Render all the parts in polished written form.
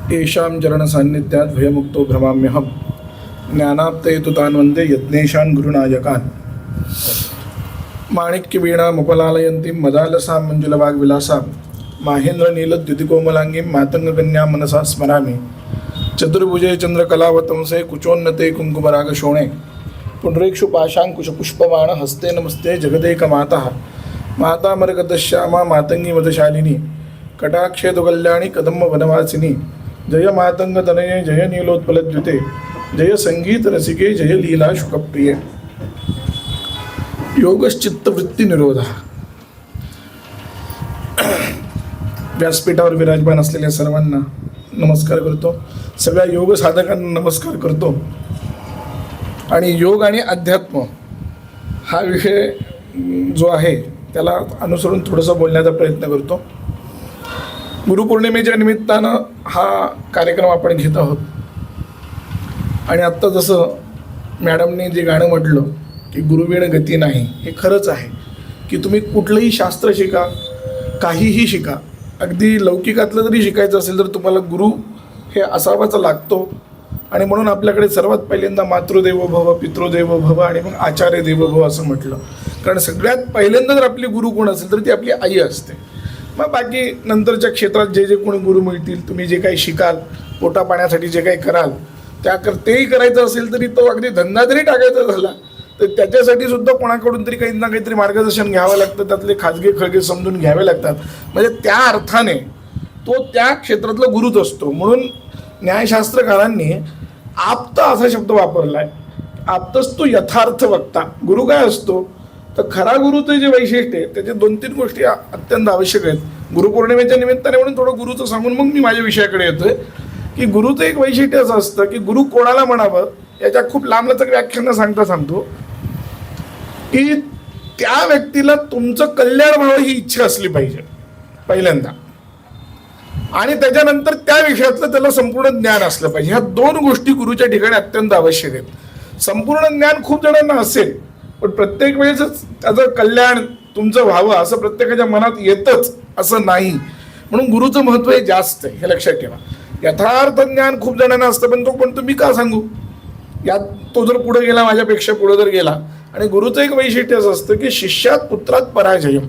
येषां चरणसान्निध्यात् भयमुक्तो भ्रमाम्यहं ज्ञानाप्तयेतु तान् वन्दे यज्ञेशान् गुरुनायकान्। माणिक्यवीणामुपलालयन्तीं मदालसां मञ्जुलवाग्विलासां माहेन्द्रनीलद्युतिकोमलाङ्गीं मातङ्गकन्यां मनसा स्मरामि। चतुर्भुजे चन्द्रकलावतंसे कुचोन्नते कुङ्कुमरागशोणे पुण्ड्रेक्षुपाशाङ्कुशपुष्पबाण हस्ते नमस्ते जगदेकमातः। मातामरगतश्यामा मातङ्गी मदशालिनी कटाक्षे तु कल्याणी कदम्ब वनवासिनी। जय मातंगतनये जय नीलोत्पलद्युते जय संगीत रसिके जय लीला शुकप्रिये। योगश्चित्तवृत्ती निरोध। व्यासपीठावर विराजमान असलेल्या सर्वांना नमस्कार करतो, सगळ्या योग साधकांना नमस्कार करतो आणि योग आणि अध्यात्म हा विषय जो आहे त्याला अनुसरून थोडंसं बोलण्याचा प्रयत्न करतो। गुरुपौर्णिमेच्या निमित्तानं हा कार्यक्रम आपण घेत आहोत आणि आत्ता जसं मॅडमने जे गाणं म्हटलं की गुरुविण गती नाही, हे खरंच आहे की तुम्ही कुठलंही शास्त्र शिका, काहीही शिका, अगदी लौकिकातलं जरी शिकायचं असेल तर तुम्हाला गुरु हे असावाच लागतो। आणि म्हणून आपल्याकडे सर्वात पहिल्यांदा मातृदेवो भव, पितृदेवो भव आणि मग आचार्य देवो भव असं म्हटलं, कारण सगळ्यात पहिल्यांदा जर आपली गुरु कोण असेल तर ती आपली आई असते। मग बाकी नंतरच्या क्षेत्रात जे जे कोणी गुरु मिळतील, तुम्ही जे काही शिकाल, पोटा पाण्यासाठी जे काही कराल तेही करायचं असेल तरी तो अगदी धंदा जरी टाकायचा झाला तर त्याच्यासाठी सुद्धा कोणाकडून तरी काही ना काहीतरी मार्गदर्शन घ्यावं लागतं, त्यातले खाजगी खळगे समजून घ्यावे लागतात। म्हणजे त्या अर्थाने तो त्या क्षेत्रातला गुरुच असतो। म्हणून न्यायशास्त्रकारांनी आप्त असा शब्द वापरला आहे। आप्तस्तु यथार्थ वक्ता। गुरु काय असतो तर खरा गुरुचं जे वैशिष्ट्य आहे त्याचे 2-3 गोष्टी अत्यंत आवश्यक आहेत। गुरुपौर्णिमेच्या निमित्ताने म्हणून थोडं गुरुचं सांगून मग मी माझ्या विषयाकडे येतोय की गुरुचं एक वैशिष्ट्य असं असतं की गुरु कोणाला म्हणावं याच्या खूप लांबलचक व्याख्यानं सांगतो की त्या व्यक्तीला तुमचं कल्याण व्हावं ही इच्छा असली पाहिजे पहिल्यांदा, आणि त्याच्यानंतर त्या विषयातलं त्याला संपूर्ण ज्ञान असलं पाहिजे। ह्या 2 गोष्टी गुरुच्या ठिकाणी अत्यंत आवश्यक आहेत। संपूर्ण ज्ञान खूप जणांना असेल पण प्रत्येक वेळेस त्याचं कल्याण तुमचं व्हावं असं प्रत्येकाच्या मनात येतच असं नाही। म्हणून गुरुचं महत्त्व हे जास्त आहे, हे लक्षात ठेवा। यथार्थ ज्ञान खूप जणांना असतं पण तो मी का सांगू, यात तो जर पुढे गेला, माझ्यापेक्षा पुढे जर गेला। आणि गुरुचं एक वैशिष्ट्य असं असतं की शिष्यात पुत्रात पराजयम,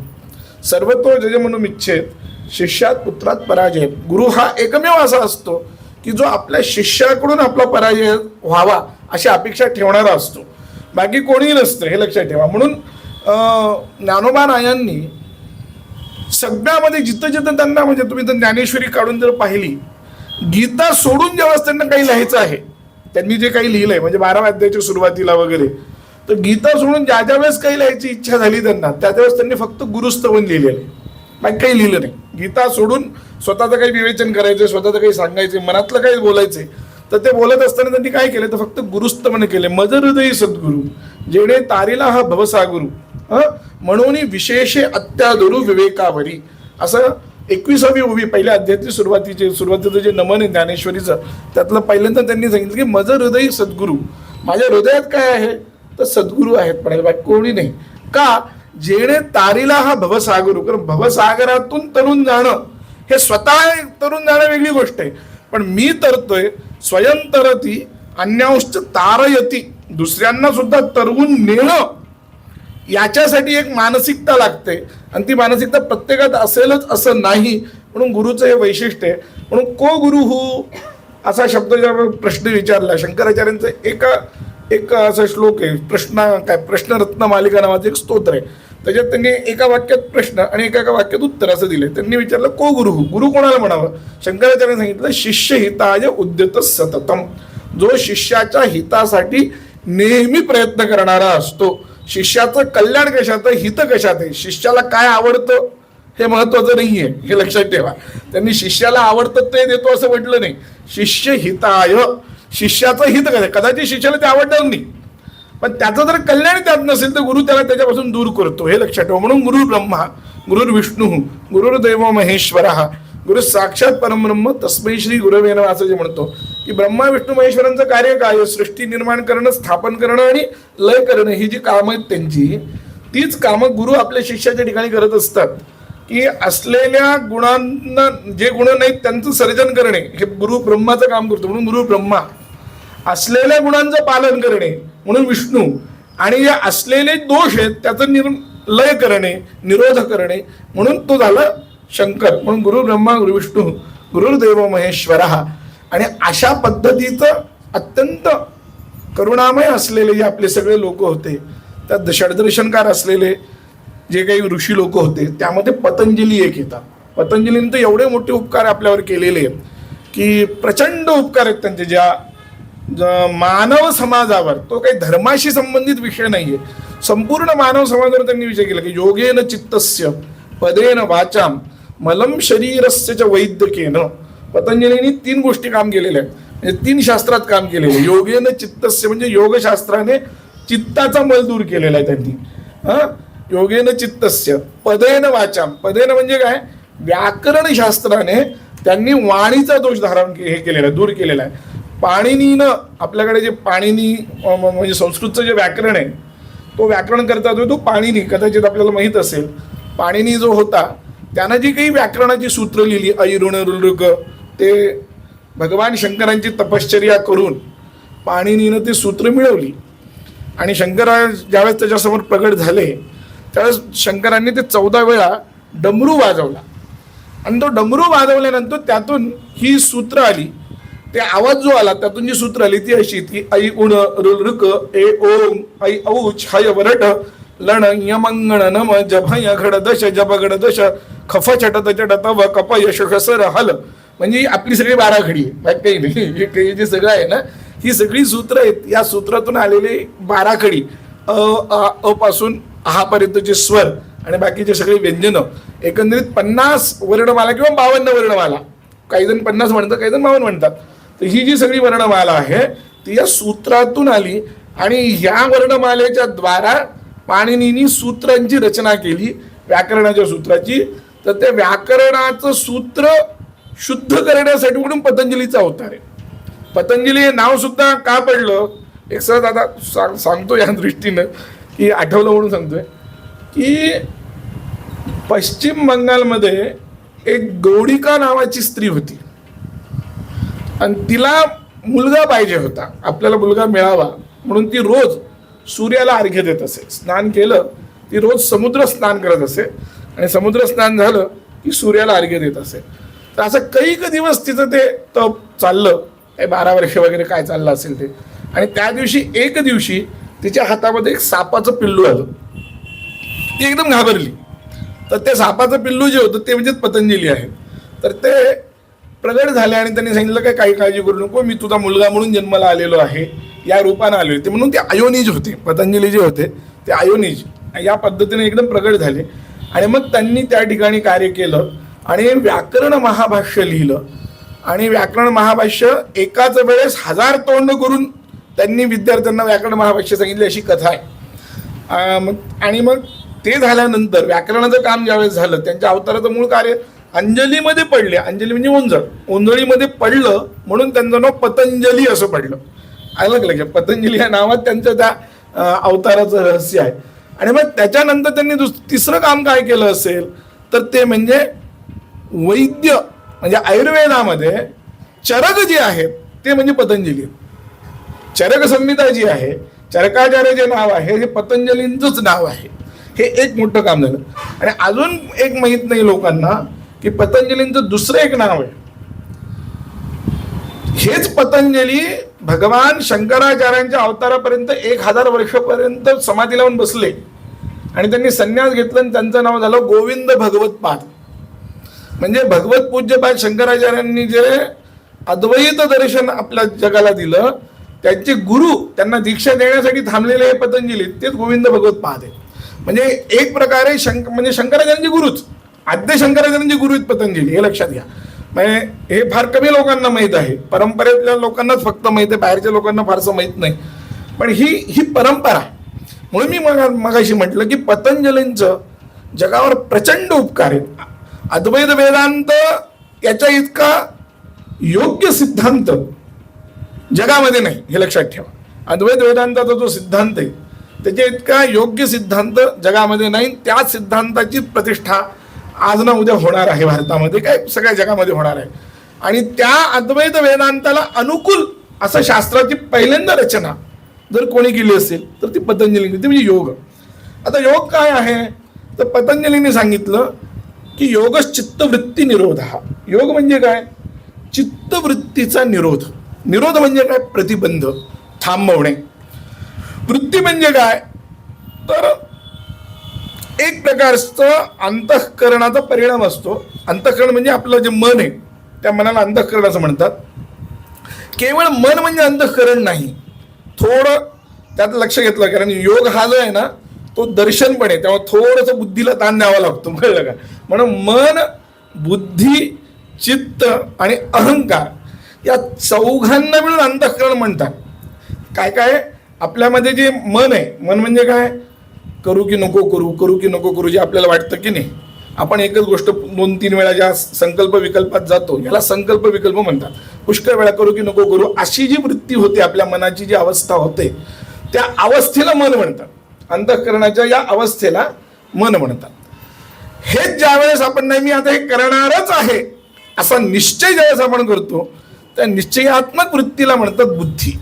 सर्वतो जयमनुम इच्छेत शिष्यात पुत्रात पराजय। गुरु हा एकमेव असा असतो की जो आपल्या शिष्याकडून आपला पराजय व्हावा अशी अपेक्षा ठेवणारा असतो, बाकी कोणीही नसतं, हे लक्षात ठेवा। म्हणून ज्ञानोबा रायांनी सगळ्यामध्ये जिथं त्यांना, म्हणजे तुम्ही तर ज्ञानेश्वरी काढून जर पाहिली, गीता सोडून जेव्हा त्यांना काही लिहायचं आहे, त्यांनी जे काही लिहिलंय म्हणजे 12व्या अध्यायाच्या सुरुवातीला वगैरे, तर गीता सोडून ज्या वेळेस काही लिहायची इच्छा झाली त्यांना त्यावेळेस त्यांनी फक्त गुरुस्तवन लिहिलेलं आहे, बाकी काही लिहिलं नाही। गीता सोडून स्वतःचं काही विवेचन करायचं, स्वतःचं काही सांगायचं, मनातलं काही बोलायचं, तर ते बोलत असताना त्यांनी काय केलं तर फक्त गुरुस्तवन केले। मज हृदयी सद्गुरु जेणे तारिला हा भवसागुरु म्हणून विशेषे अत्यादुरु विवेकावरी, असं 21वी ओवी पहिल्या अध्यायाची सुरुवातीचं जे नमन आहे ज्ञानेश्वरीचं त्यातलं पहिल्यांदा त्यांनी सांगितलं की मज हृदयी सद्गुरु, माझ्या हृदयात काय आहे तर सद्गुरू आहेत, पण बाकी कोणी नाही। का जेणे तारिला हा भवसागुरु, कारण भवसागरातून तरुण जाणं हे स्वतः तरुण जाणं वेगळी गोष्ट आहे, पण मी तरतोय स्वयं तरती अन्यांश्च तारयती, दुसऱ्यांना सुद्धा तरवून नेणं याच्यासाठी एक मानसिकता लागते आणि ती मानसिकता प्रत्येकात असेलच असं नाही। म्हणून गुरुचं हे वैशिष्ट्य आहे। म्हणून को गुरु हु असा शब्द जेव्हा प्रश्न विचारला शंकराचार्यांचं, एक असा श्लोक आहे, प्रश्नरत्न मालिका नावाचं एक स्तोत्र आहे, त्याच्यात त्यांनी एका वाक्यात प्रश्न आणि एका वाक्यात उत्तर असं दिले। त्यांनी विचारलं को गुरु, गुरु कोणाला म्हणावं। शंकराचार्यांनी सांगितलं शिष्य हिताय उद्यत सततम, जो शिष्याच्या हितासाठी नेहमी प्रयत्न करणारा असतो। शिष्याचं कल्याण कशात, हित कशात आहे, शिष्याला काय आवडतं हे महत्वाचं नाहीये, हे लक्षात ठेवा। त्यांनी शिष्याला आवडतं ते देतो असं म्हटलं नाही, शिष्य हिताय, शिष्याचं हित कसं, कदाचित शिष्याला ते आवडणार नाही पण त्याचं जर कल्याण त्यात नसेल तर गुरु त्याला त्याच्यापासून दूर करतो, हे लक्षात ठेवा। म्हणून गुरु ब्रह्मा गुरुर्विष्णू गुरुर्देव महेश्वरः गुरु साक्षात परमब्रह्म तस्मै श्री गुरवे नमः असं जे म्हणतो की ब्रह्मा विष्णू महेश्वरांचं कार्य काय, सृष्टी निर्माण करणं, स्थापन करणं आणि लय करणं, ही जी कामं आहेत त्यांची, तीच कामं गुरु आपल्या शिष्याच्या ठिकाणी करत असतात। की असलेल्या गुणांना, जे गुण नाहीत त्यांचं सर्जन करणे हे गुरु ब्रह्माचं काम करतो, म्हणून गुरु ब्रह्मा. असलेल्या गुणांचं पालन करणे म्हणून विष्णू, आणि जे असलेले दोष आहेत त्याचं लय करणे, निरोध करणे म्हणून तो झाला शंकर. म्हणून गुरु ब्रह्मा गुरु विष्णू गुरुर्देव महेश्वर. आणि अशा पद्धतीचं अत्यंत करुणामय असलेले जे आपले सगळे लोक होते, त्यात षड्दर्शनकार असलेले जे काही ऋषी लोक होते, त्यामध्ये पतंजली एक येतात. पतंजलीने तर एवढे मोठे उपकार आपल्यावर केलेले आहेत की प्रचंड उपकार आहेत त्यांचे. ज्या मानव समाजावर, तो काही धर्माशी संबंधित विषय नाहीये, संपूर्ण मानव समाजावर त्यांनी विषय केला की योगेन चित्तस्य पदेन वाचाम मलम शरीरस्य च वैद्यकेन. पतंजलींनी 3 गोष्टी काम केलेल्या आहेत, म्हणजे 3 शास्त्रात काम केलेले. योगेन चित्तस्य म्हणजे योगशास्त्राने चित्ताचा मल दूर केलेला आहे त्यांनी. योगेन चित्तस्य पदेन वाचाम, पदेन म्हणजे काय, व्याकरण शास्त्राने त्यांनी वाणीचा दोष धारण हे केलेला आहे, दूर केलेला आहे. पाणिनीनं आपल्याकडे जे पाणिनी म्हणजे संस्कृतचं जे व्याकरण आहे, तो व्याकरण करता तो पाणिनी, कदाचित आपल्याला माहीत असेल. पाणिनी जो होता त्यानं जी काही व्याकरणाची सूत्र लिहिली, ऐ ऋण ऋग, ते भगवान शंकरांची तपश्चर्या करून पाणिनीनं ते सूत्र मिळवली. आणि शंकर ज्यावेळेस त्याच्यासमोर प्रगट झाले त्यावेळेस शंकरांनी ते 14 वेळा डमरू वाजवला. आणि तो डमरू वाजवल्यानंतर त्यातून ही सूत्र आली. ते आवाज जो आला त्यातून जी सूत्र आली ती अशी की ऐ उण ऋक ए ओम ऐ औच हय वरट लण यमंगण नम जभय घड दश जब घड दश खफ चटत चटत व कप यश खसर हल. म्हणजे आपली सगळी 12 घडी आहे, काही नाही. हे काही जे सगळं आहे ना, ही सगळी सूत्र आहेत. या सूत्रातून आलेले 12 खडी, अ पासून आहापर्यंतचे स्वर आणि बाकीचे सगळे व्यंजनं, एकंदरीत 50 वर्णमाला किंवा 52 वर्णमाला, काही जण 50 म्हणतात, काही जण 52 म्हणतात. तर ही जी सगळी वर्णमाला आहे ती या सूत्रातून आली. आणि ह्या वर्णमालेच्या द्वारा पाणिनींनी सूत्रांची रचना केली, व्याकरणाच्या सूत्राची. तर त्या व्याकरणाचं सूत्र शुद्ध करण्यासाठी म्हणून पतंजलीचा अवतार आहे. पतंजली हे नाव सुद्धा का पडलं, एक सहज आता सांगतो या दृष्टीनं की आठवलं म्हणून सांगतोय की पश्चिम बंगालमध्ये एक गौडिका नावाची स्त्री होती आणि तिला मुलगा पाहिजे होता. आपल्याला मुलगा मिळावा म्हणून ती रोज सूर्याला अर्घ्य देत असे. स्नान केलं ती रोज समुद्र स्नान करत असे आणि समुद्र स्नान झालं की सूर्याला अर्घ्य देत असे. तर असं कैक दिवस तिचं ते तप चाललं, 12 वर्ष वगैरे काय चाललं असेल ते. आणि त्या दिवशी एक दिवशी तिच्या हातामध्ये एक सापाचं पिल्लू आलं. ती एकदम घाबरली. तर ते सापाचं पिल्लू जे होतं ते म्हणजे पतंजली आहे. तर ते प्रगट झाले आणि त्यांनी सांगितलं काय काही काळजी करू नको, मी तुझा मुलगा म्हणून जन्माला आलेलो आहे, या रूपानं आले होते. म्हणून ते अयोनिज होते, पतंजली जे होते ते अयोनिज या पद्धतीने एकदम प्रगट झाले. आणि मग त्यांनी त्या ठिकाणी कार्य केलं आणि व्याकरण महाभाष्य लिहिलं. आणि व्याकरण महाभाष्य एकाच वेळेस 1000 तोंड करून त्यांनी विद्यार्थ्यांना व्याकरण महाभाष्य सांगितले, अशी कथा आहे. आणि मग ते झाल्यानंतर व्याकरणाचं काम ज्यावेळेस झालं, त्यांच्या अवताराचं मूळ कार्य अंजलीमध्ये पडले. अंजली म्हणजे ओंजळ, ओंजळीमध्ये पडलं म्हणून त्यांचं नाव पतंजली असं पडलं. अलग लक्षात, पतंजली या नावात त्यांचं त्या अवताराचं रहस्य आहे. आणि मग त्याच्यानंतर त्यांनी तिसरं काम काय केलं असेल तर ते म्हणजे वैद्य, म्हणजे आयुर्वेदामध्ये चरक जे आहेत ते म्हणजे पतंजली. चरक संहिता जी आहे, चरकाचार्य जे नाव आहे हे पतंजलींचंच नाव आहे. हे एक मोठं काम झालं. आणि अजून एक माहीत नाही लोकांना की पतंजलींचं दुसरं एक नाव आहे. हेच पतंजली भगवान शंकराचार्यांच्या अवतारापर्यंत 1000 वर्षापर्यंत समाधी लावून बसले आणि त्यांनी संन्यास घेतला आणि त्यांचं नाव झालं गोविंद भगवतपाद. म्हणजे भगवत पूज्यपाद शंकराचार्यांनी जे अद्वैत दर्शन आपल्या जगाला दिलं, त्यांचे गुरु त्यांना दीक्षा देण्यासाठी थांबलेले हे पतंजली, तेच गोविंद भगवतपाद आहे. म्हणजे एक प्रकारे म्हणजे शंकराचार्यांचे गुरुच, आद्य शंकराचार्यांचे गुरु आहेत पतंजली, हे लक्षात घ्या. म्हणजे हे फार कमी लोकांना माहीत आहे, परंपरेतल्या लोकांनाच फक्त माहीत आहे, बाहेरच्या लोकांना फारसं माहीत नाही. पण ही परंपरा आहे. म्हणून मी मगाशी म्हटलं की पतंजलींचं जगावर प्रचंड उपकार आहेत. अद्वैत वेदांत याच्या इतका योग्य सिद्धांत जगामध्ये नाही, हे लक्षात ठेवा. अद्वैत वेदांताचा जो सिद्धांत आहे त्याच्या इतका योग्य सिद्धांत जगामध्ये नाही. त्याच सिद्धांताची प्रतिष्ठा आज ना उद्या होणार आहे भारतामध्ये, काय सगळ्या जगामध्ये होणार आहे. आणि त्या अद्वैत वेदांताला अनुकूल असं शास्त्राची पहिल्यांदा रचना जर कोणी केली असेल तर ती पतंजलींनी, ती म्हणजे योग. आता योग काय आहे तर पतंजलींनी सांगितलं की योगश्चित्तवृत्ती निरोध. हा योग म्हणजे काय, चित्तवृत्तीचा निरोध. निरोध म्हणजे काय, प्रतिबंध, थांबवणे. वृत्ती म्हणजे काय तर एक प्रकारचं अंतःकरणाचा परिणाम असतो. अंतःकरण म्हणजे आपलं जे मन आहे त्या मनाला अंतःकरण असं म्हणतात. केवळ मन म्हणजे अंतःकरण नाही, थोडं त्यात लक्ष घेतलं, कारण योग हा जो आहे ना तो दर्शन पण आहे, त्यामुळे थोडंसं बुद्धीला ताण द्यावा लागतो, कळलं का. म्हणून मन, बुद्धी, चित्त आणि अहंकार या चौघांना मिळून अंतःकरण म्हणतात. काय काय आपल्यामध्ये जे मन आहे, मन म्हणजे काय, करू की नको करू, करू की नको करू, जे आपल्याला वाटतं की नाही. आपण एकच गोष्ट 2-3 वेळा ज्या संकल्प विकल्पात जातो याला संकल्प विकल्प म्हणतात. पुष्कळ वेळा करू की नको करू अशी जी वृत्ती होते, आपल्या मनाची जी अवस्था होते त्या अवस्थेला मन म्हणतात. अंतःकरणाच्या या अवस्थेला मन म्हणतात. हेच ज्यावेळेस आपण नाही मी आता हे करणारच आहे असा निश्चय ज्यावेळेस आपण करतो त्या निश्चयात्मक वृत्तीला म्हणतात बुद्धी.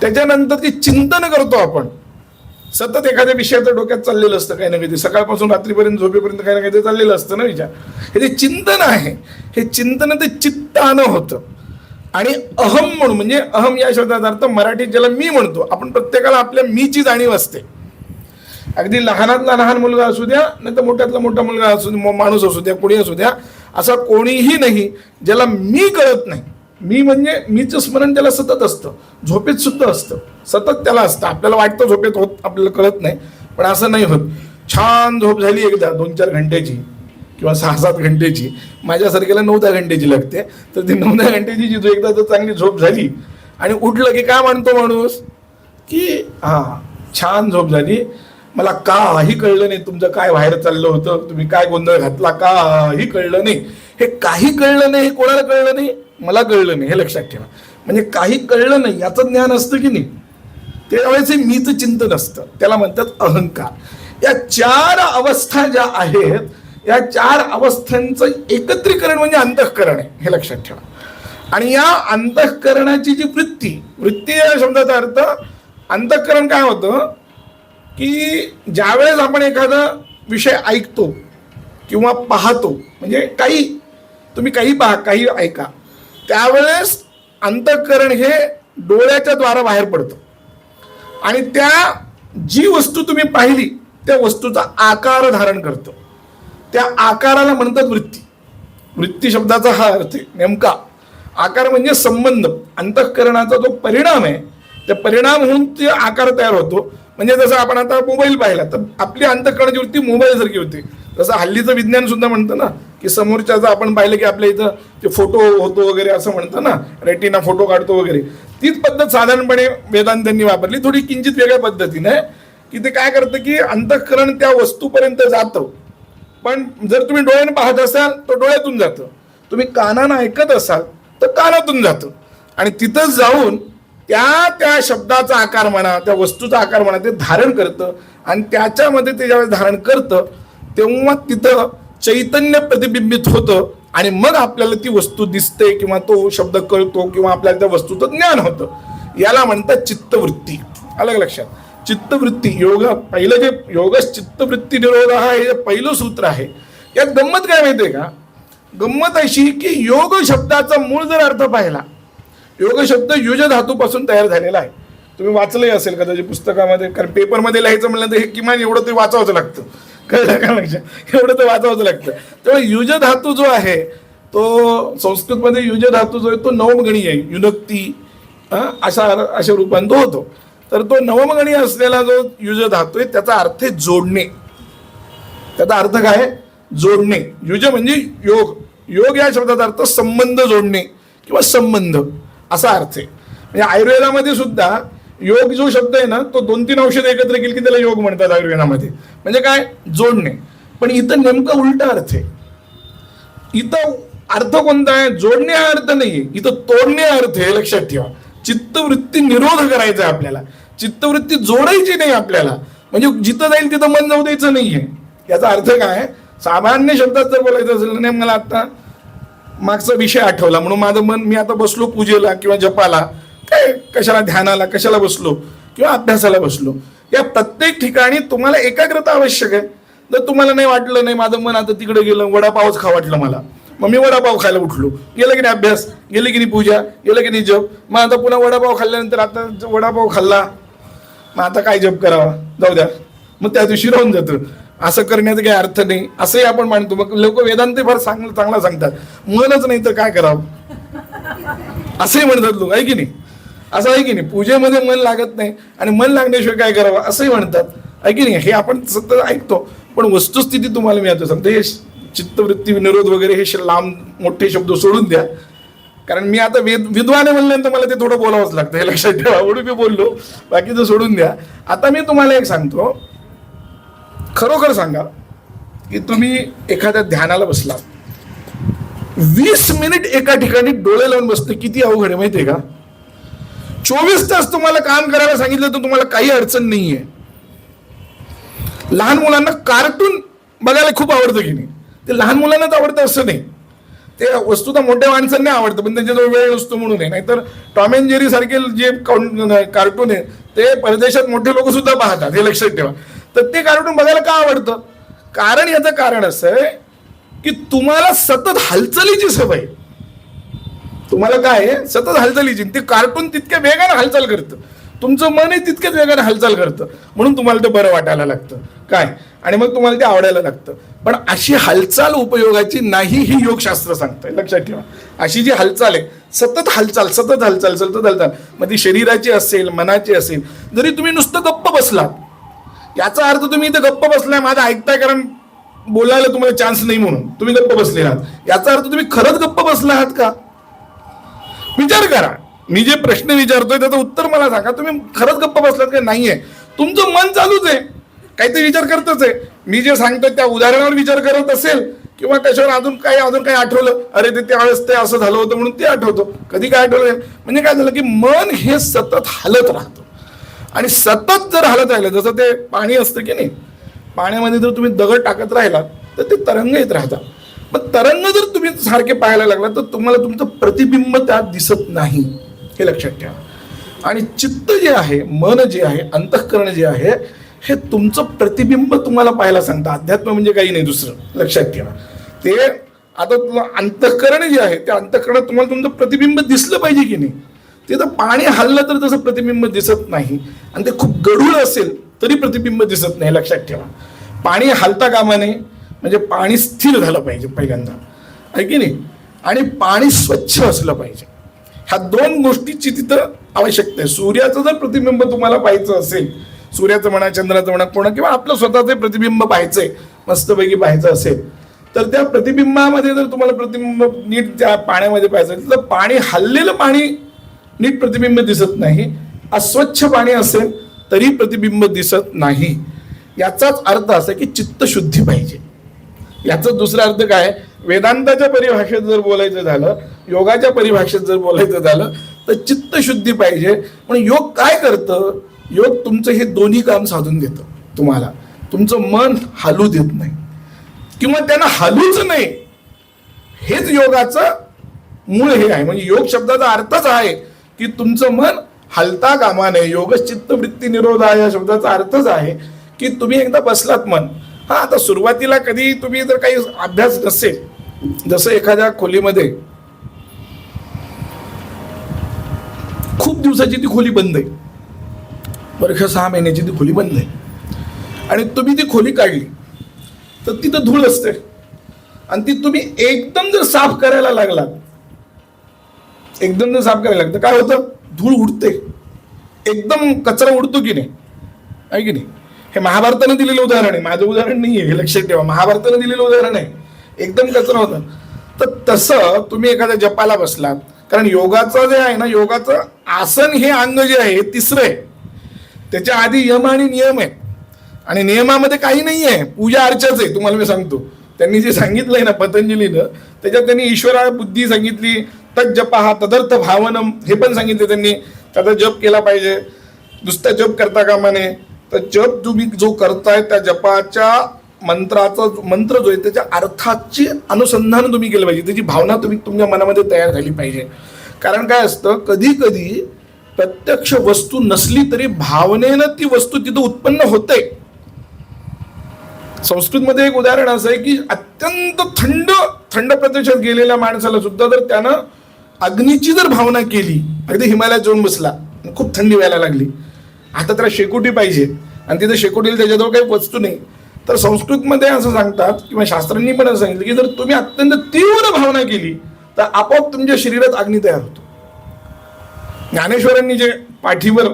त्याच्यानंतर ते चिंतन करतो आपण, सतत एखाद्या विषयाचं डोक्यात चाललेलं असतं काही ना काही, सकाळपासून रात्रीपर्यंत झोपेपर्यंत काही ना काही चाललेलं असतं ना विचार. हे जे चिंतन आहे, हे चिंतन ते चित्तानं होतं. आणि अहम म्हणून, म्हणजे अहम या शब्दाचा अर्थ मराठीत ज्याला मी म्हणतो, आपण प्रत्येकाला आपल्या मीची जाणीव असते. अगदी लहानातला लहान मुलगा असू द्या, नाही तर मोठ्यातला मोठा मुलगा असू द्या, माणूस असू द्या, कोणी असू द्या, असा कोणीही नाही ज्याला मी कळत नाही. मी म्हणजे मीचं स्मरण त्याला सतत असतं, झोपेत सुद्धा असतं, सतत त्याला असतं. आपल्याला वाटतं झोपेत होत, आपल्याला कळत नाही, पण असं नाही होत. छान झोप झाली एकदा 2-4 घंट्याची किंवा 6-7 घंट्याची, माझ्यासारख्याला 9-10 घंट्याची लागते. तर ती 9-10 घंट्याची जी एकदा जर चांगली झोप झाली आणि उठलं की काय म्हणतो माणूस की हां छान झोप झाली, मला काही कळलं नाही तुमचं काय बाहेर चाललं होतं, तुम्ही काय गोंधळ घातला, काही कळलं नाही. हे काही कळलं नाही, हे कोणाला कळलं नाही, मला कळलं नाही, हे लक्षात ठेवा. म्हणजे काही कळलं नाही याचं ज्ञान असतं की नाही, त्यावेळेस हे मीचं चिंतन असतं, त्याला म्हणतात अहंकार. या 4 अवस्था ज्या आहेत, या 4 अवस्थांचं एकत्रीकरण म्हणजे अंतःकरण आहे, हे लक्षात ठेवा. आणि या अंतःकरणाची जी वृत्ती या शब्दाचा अर्थ, अंतःकरण काय होतं की ज्यावेळेस आपण एखादा विषय ऐकतो किंवा पाहतो, म्हणजे काही तुम्ही काही पहा काही ऐका, त्यावेळेस अंतःकरण हे डोळ्याच्या द्वारा बाहेर पडतं आणि त्या जी वस्तू तुम्ही पाहिली त्या वस्तूचा आकार धारण करतो. त्या आकाराला म्हणतात वृत्ती. वृत्ती शब्दाचा हा अर्थ आहे नेमका. आकार म्हणजे संबंध, अंतःकरणाचा जो परिणाम आहे त्या परिणाम होऊन ते आकार तयार होतो. म्हणजे जसं आपण आता मोबाईल पाहिला तर आपली अंतःकरणाची वृत्ती मोबाईल सारखी होती. जसं हल्लीचं विज्ञान सुद्धा म्हणतं ना की समोरच्याचं आपण पाहिलं की आपल्या इथं ते फोटो होतो वगैरे असं म्हणतं ना, रेटिना फोटो काढतो वगैरे. तीच पद्धत साधारणपणे वेदांतांनी वापरली, थोडी किंचित वेगळ्या पद्धतीने, की ते काय करतं की अंतःकरण त्या वस्तूपर्यंत जातं, पण जर तुम्ही डोळ्याने पाहत असाल तर डोळ्यातून जातं, तुम्ही कानानं ऐकत असाल तर कानातून जातं. आणि तिथं जाऊन त्या शब्दाचा आकार म्हणा, त्या वस्तूचा आकार म्हणा, ते धारण करतं. आणि त्याच्यामध्ये ते ज्यावेळेस धारण करतं तेव्हा तिथं चैतन्य प्रतिबिंबित होतं आणि मग आपल्याला ती वस्तू दिसते किंवा तो शब्द कळतो किंवा आपल्याला त्या वस्तूचं ज्ञान होतं. याला म्हणतात चित्तवृत्ती. अलग लक्षात, चित्तवृत्ती. योग पहिलं जे योगच चित्तवृत्ती निरोध हा हे पहिलं सूत्र आहे. यात गंमत काय माहितीये का, गंमत अशी की योग शब्दाचा मूळ जर अर्थ पाहिला, योग शब्द युज धातूपासून तयार झालेला आहे. तुम्ही वाचलंही असेल कदाचित पुस्तकामध्ये, कारण पेपरमध्ये लिहायचं म्हणलं तर हे किमान एवढं तरी वाचावंच लागतं, कळलं का लक्षात, एवढं तर वाचावंच लागतं. तेव्हा युज धातू जो आहे तो संस्कृतमध्ये युज धातू जो आहे तो नवमगणी आहे, युनक्ती अशा रूपांत होतो. तर तो नवमगणी असलेला जो युज धातू आहे त्याचा अर्थ आहे जोडणे. त्याचा अर्थ काय, जोडणे. युज म्हणजे योग, योग या शब्दाचा अर्थ संबंध जोडणे किंवा संबंध असा अर्थ आहे. म्हणजे आयुर्वेदामध्ये सुद्धा योग जो शब्द आहे ना तो 2-3 औषध एकत्र केली की त्याला योग म्हणतात आयुर्वेदामध्ये. म्हणजे काय, जोडणे. पण इथं नेमका उलटा अर्थ आहे. इथं अर्थ कोणता आहे, जोडणे हा अर्थ नाहीये, इथं तोडणे हा अर्थ आहे, लक्षात ठेवा. चित्तवृत्ती निरोध करायचा आहे आपल्याला, चित्तवृत्ती जोडायची नाही आपल्याला. म्हणजे जिथं जाईल तिथं मन जाऊ द्यायचं नाहीये. याचा अर्थ काय, सामान्य शब्दात जर बोलायचं असेल नाही, मला आता मागचा विषय आठवला म्हणून माझं मन, मी आता बसलो पूजेला किंवा जपाला, काय कशाला ध्यानाला कशाला बसलो किंवा अभ्यासाला बसलो, या प्रत्येक ठिकाणी तुम्हाला एकाग्रता आवश्यक आहे. जर तुम्हाला नाही वाटलं नाही माझं मन आता तिकडे गेलं, वडापावच खा वाटलं मला, मग मी वडापाव खायला उठलो, गेलं की नाही अभ्यास, गेली की नाही पूजा, गेलं की नाही जप, मग आता पुन्हा वडापाव खाल्ल्यानंतर आता वडापाव खाल्ला, मग आता काय जप करावा, जाऊ द्या, मग त्या दिवशी राहून जातं. असं करण्याचा काही अर्थ नाही असंही आपण मानतो. मग लोक वेदांत फार चांगला सांगतात, मनच नाही तर काय करावं असंही म्हणतात लोक, आहे की नाही, असं आहे की नाही, पूजेमध्ये मन लागत नाही आणि मन लागण्याशिवाय काय करावं असंही म्हणतात, आहे की नाही, हे आपण सतत ऐकतो. पण वस्तुस्थिती तुम्हाला मी आता सांगतो, हे चित्तवृत्ती विनिरोध वगैरे हे लांब मोठे शब्द सोडून द्या, कारण मी आता विद्वाने म्हणल्यानंतर मला ते थोडं बोलावंच लागतं, हे लक्षात ठेवा. एवढं मी बोललो, बाकीचं सोडून द्या. आता मी तुम्हाला एक सांगतो, खरोखर सांगा की तुम्ही एखाद्या ध्यानाला बसला, 20 मिनिट एका ठिकाणी डोळे लावून बसते, किती अवघड आहे माहितीये का. 24 तास तुम्हाला काम करायला सांगितलं तर तुम्हाला काही अडचण नाहीये. लहान मुलांना कार्टून बघायला खूप आवडतं की नाही, ते लहान मुलांनाच आवडतं असं नाही, ते वस्तुतः मोठ्या माणसांना आवडतं, पण त्यांच्याजवळ वेळ नसतो म्हणून आहे. नाहीतर टॉम अँड जेरी सारखे जे कार्टून आहे ते परदेशात मोठे लोक सुद्धा पाहतात, हे लक्षात ठेवा. तर ते कार्टून बघायला का आवडतं, कारण याचं कारण असं आहे की तुम्हाला सतत हालचालीची सवय, तुम्हाला काय आहे सतत हालचालीची, ते कार्टून तितक्या वेगाने हालचाल करतं, तुमचं मनही तितक्याच वेगाने हालचाल करतं, म्हणून तुम्हाला ते बरं वाटायला लागतं काय, आणि मग तुम्हाला ते आवडायला लागतं. पण अशी हालचाल उपयोगाची नाही, ही योगशास्त्र सांगतंय, लक्षात ठेवा. अशी जी हालचाल आहे, सतत हालचाल सतत हालचाल सतत हालचाल, मग ती शरीराची असेल मनाची असेल, जरी तुम्ही नुसतं गप्प बसलात, याचा अर्थ तुम्ही इथे गप्प बसलाय माझं ऐकताय कारण बोलायला तुम्हाला चान्स नाही म्हणून तुम्ही गप्प बसले आहात, याचा अर्थ तुम्ही खरंच गप्प बसला आहात का, विचार करा. मी जे प्रश्न विचारतोय त्याचं उत्तर मला सांगा, तुम्ही खरंच गप्प बसलात का नाहीये, तुमचं मन चालूच आहे, काहीतरी विचार करतच आहे. मी जे सांगतोय त्या उदाहरणावर विचार करत असेल किंवा त्याच्यावर अजून काही आठवलं, अरे ते त्यावेळेस ते असं झालं होतं म्हणून ते आठवतं, कधी काय आठवलं, म्हणजे काय झालं की मन हे सतत हालत राहतं. आणि सतत जर हालत राहिलं, जसं ते पाणी असतं की नाही, पाण्यामध्ये जर तुम्ही दगड टाकत राहिलात तर ते तरंग येत राहतात. पण तरंग जर तुम्ही सारखे पाहायला लागला तर तुम्हाला तुमचं प्रतिबिंब त्यात दिसत नाही, हे लक्षात ठेवा. आणि चित्त जे आहे, मन जे आहे, अंतःकरण जे आहे, हे तुमचं प्रतिबिंब तुम्हाला पाहायला सांगतं. अध्यात्म म्हणजे काही नाही दुसरं, लक्षात ठेवा. ते आता अंतःकरण जे आहे त्या अंतःकरणात तुम्हाला तुमचं प्रतिबिंब दिसलं पाहिजे की नाही. ते तर पाणी हललं तर तसं प्रतिबिंब दिसत नाही, आणि ते खूप गढूळ असेल तरी प्रतिबिंब दिसत नाही, लक्षात ठेवा. पाणी हलता कामा नये, म्हणजे पाणी स्थिर झालं पाहिजे पहिल्यांदा, आहे की नाही, आणि पाणी स्वच्छ असलं पाहिजे. ह्या दोन गोष्टीची तिथं आवश्यकता आहे. सूर्याचं जर प्रतिबिंब तुम्हाला पाहायचं असेल, सूर्याचं म्हणा, चंद्राचं म्हणा, कोणा किंवा आपलं स्वतःचं प्रतिबिंब पाहायचंय, मस्तपैकी पाहायचं असेल, तर त्या प्रतिबिंबामध्ये जर तुम्हाला प्रतिबिंब नीट त्या पाण्यामध्ये पाहायचं असेल तर पाणी हललेलं पाणी नीट प्रतिबिंब दिसत नाही, अस्वच्छ पाणी असेल तरी प्रतिबिंब दिसत नाही. याचाच अर्थ असा की चित्तशुद्धी पाहिजे. याचा दुसरा अर्थ काय, वेदांताच्या परिभाषेत जर बोलायचं झालं, योगाच्या परिभाषेत जर बोलायचं झालं तर चित्तशुद्धी पाहिजे. पण योग काय करतं, योग तुमचं हे दोन्ही काम साधून देतं. तुम्हाला तुमचं मन हालू देत नाही किंवा त्यांना हालूच नाही, हेच योगाचं मूळ हे आहे. म्हणजे योग शब्दाचा अर्थच आहे की तुमचं मन हलता कामा नये. योग चित्तवृत्ती निरोध या शब्दाचा अर्थच आहे की तुम्ही एकदा बसलात मन, हा आता सुरुवातीला कधी तुम्ही जर काही अभ्यास नसेल, जसं एखाद्या खोलीमध्ये खूप दिवसाची ती खोली बंद आहे, वर्ष 6 महिन्याची ती खोली बंद आहे, आणि तुम्ही ती खोली काढली तर तिथं धूळ असते, आणि ती तुम्ही एकदम जर साफ करायला लागलात, एकदम जर साफ करायला लागतं काय होतं, धूळ उडते, एकदम कचरा उडतो की नाही, आहे की नाही. हे महाभारतानं दिलेलं उदाहरण आहे, माझं उदाहरण नाही आहे, हे लक्षात ठेवा. महाभारतानं दिलेलं उदाहरण आहे, एकदम कचरा होतं. तर तसं तुम्ही एखाद्या जपाला बसलात, कारण योगाचं जे आहे ना, योगाचं आसन हे अंग जे आहे हे तिसरं आहे. त्याच्या आधी यम आणि नियम आहे, आणि नियमामध्ये काही नाही आहे, पूजा अर्चाच आहे. तुम्हाला मी सांगतो, त्यांनी जे सांगितलंय ना पतंजलीनं, त्याच्यात त्यांनी ईश्वरा बुद्धी सांगितली, तत् जपा हा तदर्थ भावनम हे पण सांगितले त्यांनी. त्याचा जप केला पाहिजे, नुसता जप करता कामा नये. तर जप तुम्ही जो करताय त्या जपाच्या मंत्राचा मंत्र जो आहे त्याच्या अर्थाची अनुसंधान तुम्ही केलं पाहिजे, त्याची भावना तुम्ही तुमच्या मनामध्ये तयार झाली पाहिजे. कारण काय असतं, कधी कधी प्रत्यक्ष वस्तू नसली तरी भावनेनं ती वस्तू तिथं उत्पन्न होते. संस्कृतमध्ये एक उदाहरण असं आहे की अत्यंत थंड प्रदेशात गेलेल्या माणसाला सुद्धा जर त्यानं अग्नीची जर भावना केली, अगदी हिमालयात जाऊन बसला, खूप थंडी व्हायला लागली, आता त्याला शेकोटी पाहिजे आणि तिथे शेकोटीला त्याच्याजवळ काही वस्तू नाही, तर संस्कृतमध्ये असं सांगतात किंवा शास्त्रांनी पण असं सांगितलं की जर तुम्ही अत्यंत तीव्र भावना केली तर आपोआप तुमच्या शरीरात अग्नी तयार होतो. ज्ञानेश्वरांनी जे पाठीवर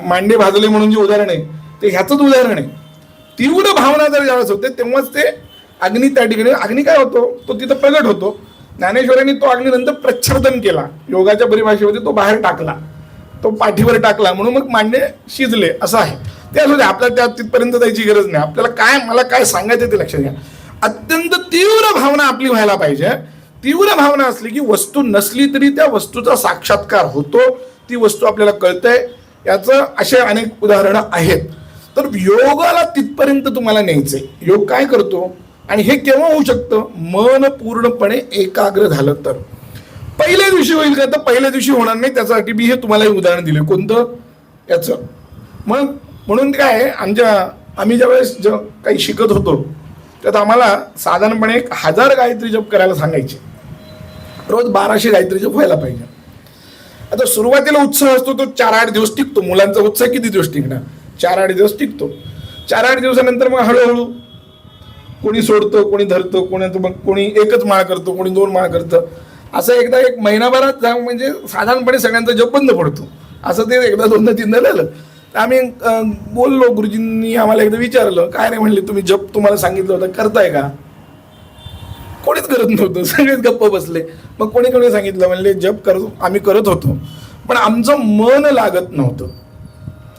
मांडे भाजले म्हणून जे उदाहरण आहे ते ह्याचंच उदाहरण आहे. तीव्र भावना जर ज्यावेळेस होते तेव्हाच ते अग्नी त्या ठिकाणी, अग्नी काय होतो तो तिथं प्रगट होतो. ज्ञानेश्वरांनी तो अग्नी नंतर प्रच्छर्दन केला, योगाच्या परिभाषेमध्ये तो बाहेर टाकला, तो पाठीवर टाकला, म्हणून मग मांडे शिजले असं आहे. ते असू दे, आपल्याला त्या तिथपर्यंत जायची गरज नाही. आपल्याला मला काय सांगायचं ते लक्षात घ्या. अत्यंत तीव्र भावना आपली व्हायला पाहिजे. तीव्र भावना असली की वस्तू नसली तरी त्या वस्तूचा साक्षात्कार होतो, ती वस्तू आपल्याला कळते. याचं असे अनेक उदाहरणं आहेत. तर योगाला तिथपर्यंत तुम्हाला न्यायचंय. योग काय करतो आणि हे केव्हा होऊ शकतं, मन पूर्णपणे एकाग्र झालं तर. पहिल्या दिवशी होईल का, तर पहिल्या दिवशी होणार नाही. त्याच्यासाठी मी हे तुम्हाला एक उदाहरण दिले, कोणतं, याचं. मग म्हणून काय, आम्ही ज्यावेळेस काही शिकत होतो त्यात आम्हाला साधारणपणे 1000 गायत्री जप करायला सांगायचे. रोज 1200 गायत्री जप व्हायला पाहिजे. आता सुरुवातीला उत्साह असतो तो 4-8 दिवस टिकतो. मुलांचा उत्साह किती दिवस टिकणार, 4-8 दिवस टिकतो. 4-8 दिवसानंतर मग हळूहळू कोणी सोडतं, कोणी धरतं, कोणी एकच माळ करतो, कोणी 2 माळ करतं. असं एकदा 1 महिनाभरात म्हणजे साधारणपणे सगळ्यांचा जप बंद पडतो. असं ते एकदा 2दा-3दा झालं. तर आम्ही बोललो, गुरुजींनी आम्हाला एकदा विचारलं, काय रे म्हणले, तुम्ही जप तुम्हाला सांगितलं होतं करताय का? कोणीच करत नव्हतं, सगळेच गप्प बसले. मग कोणी सांगितलं, म्हणले जप आम्ही करत होतो पण आमचं मन लागत नव्हतं.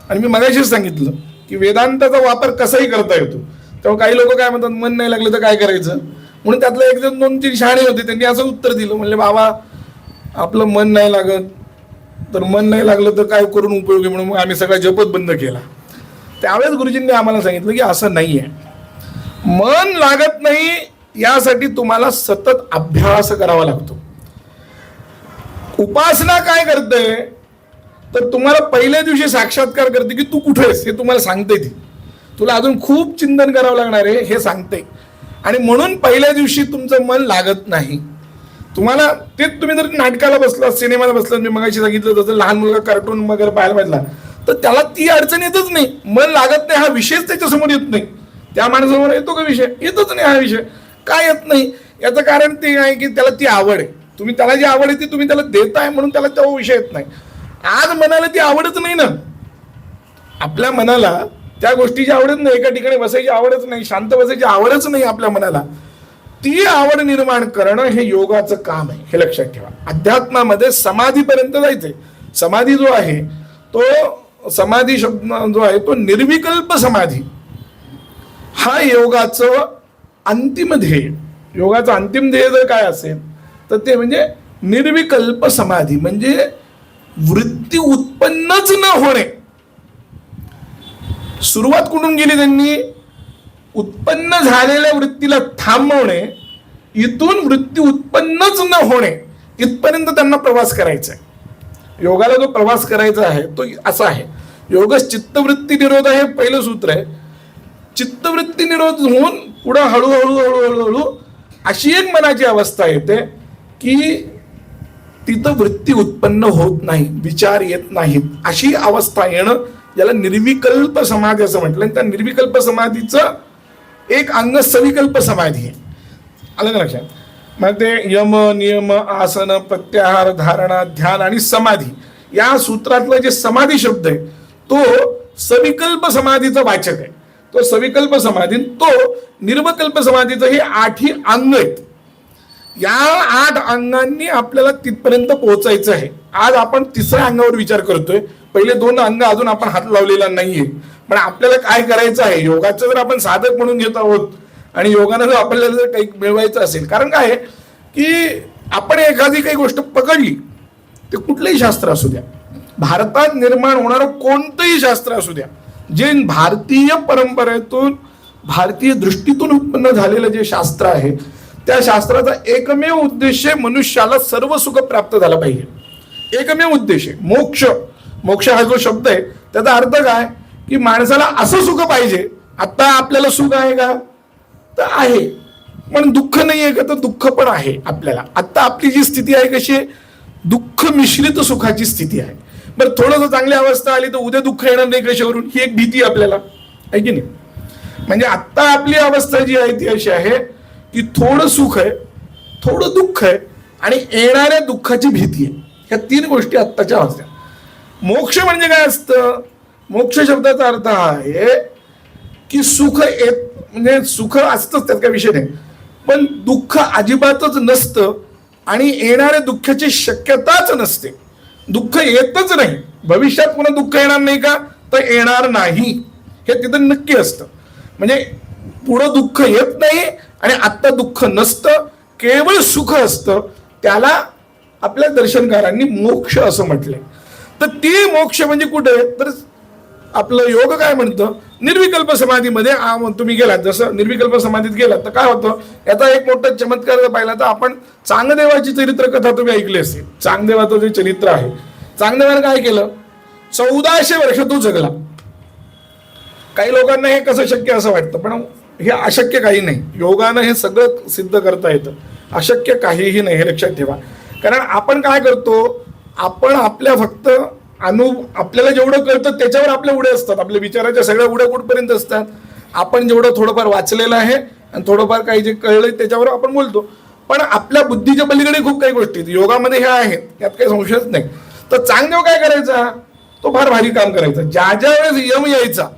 आणि मी मगाशीच सांगितलं की वेदांताचा वापर कसाही करता येतो. तेव्हा काही लोक काय म्हणतात, मन नाही लागलं तर काय करायचं, म्हणून त्यातलं 1-2-3 शहाणे होते, त्यांनी असं उत्तर दिलं, म्हणले बाबा आपलं मन नाही लागत, तर मन नाही लागलं तर काय करून उपयोग आहे, म्हणून मग आम्ही सगळा जपच बंद केला. त्यावेळेस गुरुजींनी आम्हाला सांगितलं की असं नाही आहे. मन लागत नाही यासाठी तुम्हाला सतत अभ्यास करावा लागतो. उपासना काय करते, तर तुम्हाला पहिल्या दिवशी साक्षात्कार करते की तू कुठे आहेस हे तुम्हाला सांगते. ती तुला अजून खूप चिंतन करावं लागणार आहे हे सांगते. आणि म्हणून पहिल्या दिवशी तुमचं मन लागत नाही. तुम्हाला तेच तुम्ही जर नाटकाला बसला, सिनेमाला बसला, मी मगाशी सांगितलं तसं लहान मुलगा कार्टून वगैरे पाहायला पाहिजे, तर त्याला ती अडचण येतच नाही. मन लागत नाही हा विषयच त्याच्यासमोर येत नाही. त्या माणसासमोर येतो का विषय, येतच नाही. हा विषय काय येत नाही याचं कारण ते आहे की त्याला ती आवड आहे. तुम्ही त्याला जी आवड आहे ती तुम्ही त्याला देताय म्हणून त्याला तो विषय येत नाही. आज मनाला ती आवडच नाही ना, आपल्या मनाला त्या गोष्टीची आवडच नाही, एका ठिकाणी बसायची आवडच नाही, शांत बसायची आवडच नाही आपल्या मनाला. ती आवड निर्माण करणं हे योगाचं काम आहे, हे लक्षात ठेवा. अध्यात्मामध्ये समाधीपर्यंत जायचंय. समाधी जो आहे तो समाधी शब्द जो आहे तो निर्विकल्प समाधी हा योगाचं अंतिम ध्येय. योगाचं अंतिम ध्येय जर काय असेल तर ते म्हणजे निर्विकल्प समाधी, म्हणजे वृत्ती उत्पन्नच न होणे. सुरुवात कुठून गेली त्यांनी, उत्पन्न झालेल्या वृत्तीला थांबवणे, इथून वृत्ती उत्पन्नच न होणे इथपर्यंत त्यांना प्रवास करायचा आहे. योगाला जो प्रवास करायचा आहे तो असा आहे. योग चित्तवृत्ती निरोध हे पहिलं सूत्र आहे. चित्तवृत्ती निरोध होऊन पुढे हळूहळू हळूहळू हळू अशी एक मनाची अवस्था येते की तिथं वृत्ती उत्पन्न होत नाही, विचार येत नाहीत. अशी अवस्था येणं याला निर्विकल्प समाधी असं म्हटलं. त्या निर्विकल्प समाधीचं एक अंग सविकल्प समाधी आहे. आलं का लक्षात? मग ते यम, नियम, आसन, प्रत्याहार, धारणा, ध्यान आणि समाधी या सूत्रातलं जे समाधी शब्द आहे तो सविकल्प समाधीचा वाचक आहे. तो सविकल्प समाधी, तो निर्विकल्प समाधीचं हे 8ही अंग आहेत. या 8 अंगांनी आपल्याला तिथपर्यंत पोहोचायचं आहे. आज आपण 3ऱ्या अंगावर विचार करतोय. पहिले 2 अंग अजून आपण हात लावलेला नाहीये. पण आपल्याला काय करायचं आहे, योगाचं जर आपण साधक म्हणून घेत आहोत आणि योगानं जर आपल्याला जर काही मिळवायचं असेल, कारण काय आहे की आपण एखादी काही गोष्ट पकडली, ते कुठलंही शास्त्र असू द्या, भारतात निर्माण होणारं कोणतंही शास्त्र असू द्या, जे भारतीय परंपरेतून भारतीय दृष्टीतून उत्पन्न झालेलं जे शास्त्र आहे, त्या शास्त्राचा एकमेव उद्देश मनुष्याला सर्व सुख प्राप्त झालं पाहिजे. एकमेव उद्देश आहे मोक्ष. मोक्ष हा जो शब्द आहे त्याचा अर्थ काय की माणसाला असं सुख पाहिजे. आता आपल्याला सुख आहे का तर आहे, पण दुःख नाही आहे का तर दुःख पण आहे आपल्याला. आता आपली जी स्थिती आहे कशी आहे, दुःख मिश्रित सुखाची स्थिती आहे. बरं थोडंसं चांगली अवस्था आली तर उद्या दुःख येणार नाही कशावरून, ही एक भीती आपल्याला आहे की नाही. म्हणजे आत्ता आपली अवस्था जी आहे ती अशी आहे की थोडं सुख आहे, थोडं दुःख आहे आणि येणाऱ्या दुःखाची भीती आहे. ह्या 3 गोष्टी आत्ताच्या अवस्था. मोक्ष म्हणजे काय असतं, मोक्ष शब्दाचा अर्थ हा आहे की सुख येत म्हणजे सुख असतंच, त्यात काय विषय नाही, पण दुःख अजिबातच नसतं आणि येणाऱ्या दुःखाची शक्यताच नसते. दुःख येतच नाही. भविष्यात पुन्हा दुःख येणार नाही का तर येणार नाही, हे तिथं नक्की असतं. म्हणजे पुढं दुःख येत नाही आणि आत्ता दुःख नसतं, केवळ सुख असतं. त्याला आपल्या दर्शनकारांनी मोक्ष असं म्हटलंय. तर ते मोक्ष म्हणजे कुठे तर आपलं योग काय म्हणतं, निर्विकल्प समाधीमध्ये तुम्ही गेलात. जसं निर्विकल्प समाधीत गेलात तर काय होतं, याचा एक मोठा चमत्कार पाहिला तर आपण चांगदेवाची चरित्र कथा तुम्ही ऐकली असेल. चांगदेवाचं जे चरित्र आहे, चांगदेवाने काय केलं, 1400 वर्ष तो जगला. काही लोकांना हे कसं शक्य असं वाटतं, पण हे अशक्य काही नाही. योगानं हे सगळं सिद्ध करता येतं. अशक्य काहीही नाही, हे लक्षात ठेवा. कारण आपण काय करतो, आपण आपल्या फक्त आपल्याला जेवढं कळतं त्याच्यावर आपल्या उड्या असतात. आपल्या विचाराच्या सगळ्या उड्या कुठपर्यंत असतात, आपण जेवढं थोडंफार वाचलेलं आहे आणि थोडंफार काही जे कळलंय त्याच्यावर आपण बोलतो. पण आपल्या बुद्धीच्या पलीकडे खूप काही गोष्टी योगामध्ये ह्या आहेत, यात काही संशयच नाही. तर चांगदेव काय करायचा, तो फार भारी काम करायचा. ज्या ज्या वेळेस यम यायचा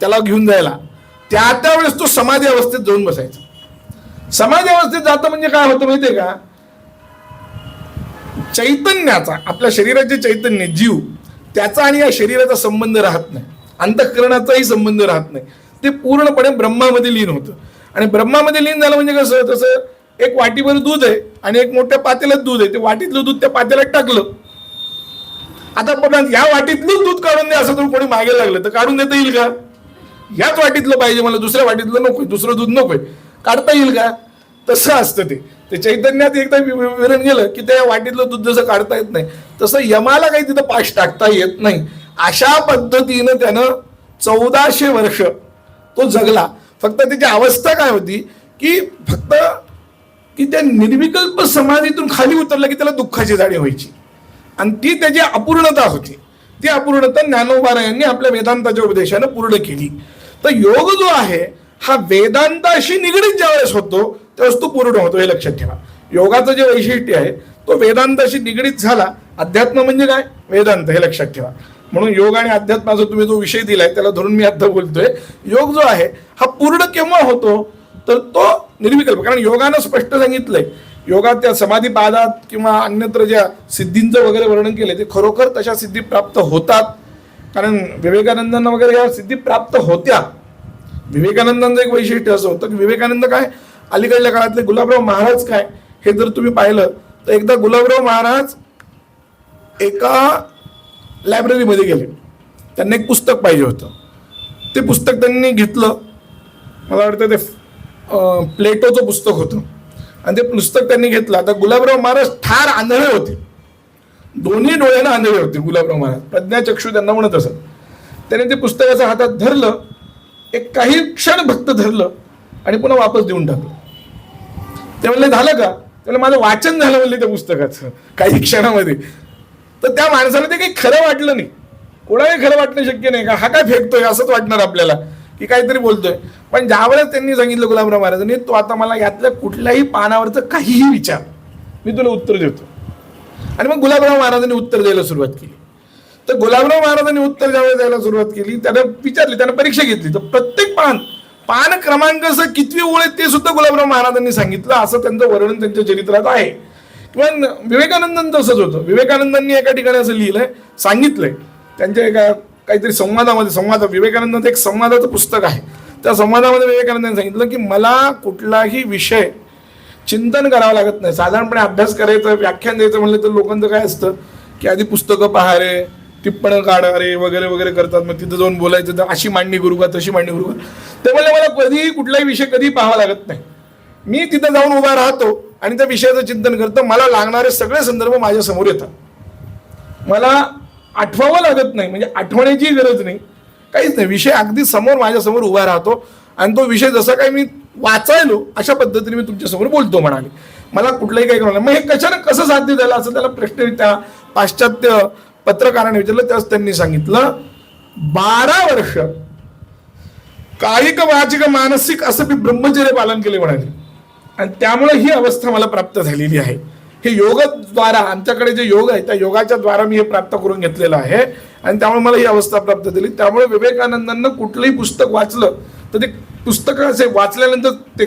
त्याला घेऊन जायला, त्या त्यावेळेस तो समाधी अवस्थेत जाऊन बसायचा. समाधी अवस्थेत जातं म्हणजे काय होतं माहितीये का, चैतन्याचा, आपल्या शरीराचे चैतन्य जीव, त्याचा आणि या शरीराचा संबंध राहत नाही. अंतःकरणाचाही संबंध राहत नाही. ते पूर्णपणे ब्रह्मामध्ये लीन होतं. आणि ब्रह्मामध्ये लीन झालं म्हणजे कसं, तसं एक वाटीभर दूध आहे आणि एक मोठ्या पातेल्यात दूध आहे. ते वाटीतलं दूध त्या पातेल्यात टाकलं, आता पण या वाटीतलं दूध काढून दे असं तुम्ही कोणी मागे लागलं तर काढून देता येईल का. याच वाटीतलं पाहिजे मला, दुसऱ्या वाटीतलं नकोय, दुसरं दूध नकोय, काढता येईल का. तसं असतं ते चैतन्यात एकदा विरण गेलं की त्या वाटीतलं दूध जसं काढता येत नाही तसं यमाला काही तिथं पाश टाकता येत नाही. अशा पद्धतीनं त्यानं 1400 वर्ष तो जगला. फक्त त्याची अवस्था काय होती की फक्त की त्या निर्विकल्प समाधीतून खाली उतरला की त्याला दुःखाची जाणीव व्हायची आणि ती त्याची अपूर्णता होती. ती अपूर्णता ज्ञानोबारायांनी आपल्या वेदांताच्या उपदेशानं पूर्ण केली. तर योग जो आहे हा वेदांताशी निगडीत ज्यावेळेस होतो त्यावेळेस तो पूर्ण होतो, हे लक्षात ठेवा. योगाचं जे वैशिष्ट्य आहे तो वेदांताशी निगडीत झाला. अध्यात्म म्हणजे काय, वेदांत, हे लक्षात ठेवा. म्हणून योग आणि अध्यात्माचा तुम्ही जो विषय दिलाय त्याला धरून मी आता बोलतोय. योग जो आहे हा पूर्ण केव्हा होतो तर तो निर्विकल्प. कारण योगानं स्पष्ट सांगितलंय, योगात त्या समाधी पादात किंवा अन्यत्र ज्या सिद्धींचं वगैरे वर्णन केलंय ते खरोखर तशा सिद्धी प्राप्त होतात. कारण विवेकानंदांना वगैरे या सिद्धी प्राप्त होत्या. विवेकानंदांचं एक वैशिष्ट्य असं होतं की विवेकानंद काय, अलीकडल्या काळातले गुलाबराव महाराज काय, हे जर तुम्ही पाहिलं तर एकदा गुलाबराव महाराज एका लायब्ररीमध्ये गेले. त्यांना एक पुस्तक पाहिजे होतं. ते पुस्तक त्यांनी घेतलं, मला वाटतं ते प्लेटोचं पुस्तक होतं आणि ते पुस्तक त्यांनी घेतलं. आता गुलाबराव महाराज ठार आंधळे होते, दोन्ही डोळ्यानं आंधळे होते गुलाबराव महाराज, प्रज्ञाचक्षु त्यांना म्हणत असत. त्याने ते पुस्तकाचं हातात धरलं, एक काही क्षण फक्त धरलं आणि पुन्हा वापस देऊन टाकलं. ते म्हणले झालं का, त्याला माझं वाचन झालं म्हणले त्या पुस्तकाचं काही क्षणामध्ये. तर त्या माणसाला ते काही खरं वाटलं नाही. कोणालाही खरं वाटणं शक्य नाही का, हा काय फेकतोय असंच वाटणार आपल्याला की काहीतरी बोलतोय. पण ज्यावेळेस त्यांनी सांगितलं गुलाबराव महाराजांनी, तो आता मला यातल्या कुठल्याही पानावरचं काहीही विचार, मी तुला उत्तर देतो. आणि मग गुलाबराव महाराजांनी उत्तर द्यायला सुरुवात केली. तर गुलाबराव महाराजांनी उत्तर ज्यावेळेस द्यायला सुरुवात केली त्याला विचारली, त्यानं परीक्षा घेतली. तर प्रत्येक पान क्रमांक कितवी ओळ आहे ते सुद्धा गुलाबराव महाराजांनी सांगितलं. असं त्यांचं वर्णन त्यांच्या चरित्रात आहे. किंवा विवेकानंदांचं तसंच होतं. विवेकानंदांनी एका ठिकाणी असं लिहिलंय, सांगितलंय त्यांच्या एका काहीतरी संवाद विवेकानंदांचं एक संवादाचं पुस्तक आहे. त्या संवादामध्ये विवेकानंदांनी सांगितलं की मला कुठलाही विषय चिंतन करावं लागत नाही. साधारणपणे अभ्यास करायचं, व्याख्यान द्यायचं म्हणलं तर लोकांचं काय असतं की आधी पुस्तकं पहा रे, टिप्पण काढणारे वगैरे वगैरे करतात. मग तिथं जाऊन बोलायचं तर अशी मांडणी करू का तशी मांडणी करू का. त्यामुळे मला कधीही कुठलाही विषय कधी पाहावा लागत नाही. मी तिथं जाऊन उभा राहतो आणि त्या विषयाचं चिंतन करतो. मला लागणारे सगळे संदर्भ माझ्या समोर येतात. मला आठवावं लागत नाही, म्हणजे आठवण्याची गरज नाही, काहीच नाही. विषय अगदी समोर माझ्या समोर उभा राहतो आणि तो विषय जसा काही मी वाचायलो अशा पद्धतीने मी तुमच्यासमोर बोलतो म्हणाले. मला कुठलंही काही कळलं. मग हे कशानं कसं साध्य झालं असं त्याला प्रश्न त्या पाश्चात्य पत्रकाराने विचारलं. त्याच त्यांनी सांगितलं 12 वर्ष कायिक वाचिक मानसिक असं मी ब्रह्मचर्य पालन केले म्हणाले. आणि त्यामुळे ही अवस्था मला प्राप्त झालेली आहे. हे योगद्वारा आमच्याकडे जे योग आहे त्या योगाच्या द्वारा मी हे प्राप्त करून घेतलेलं आहे आणि त्यामुळे मला ही अवस्था प्राप्त झाली. त्यामुळे विवेकानंदांना कुठलंही पुस्तक वाचलं तर ते पुस्तक असे वाचल्यानंतर ते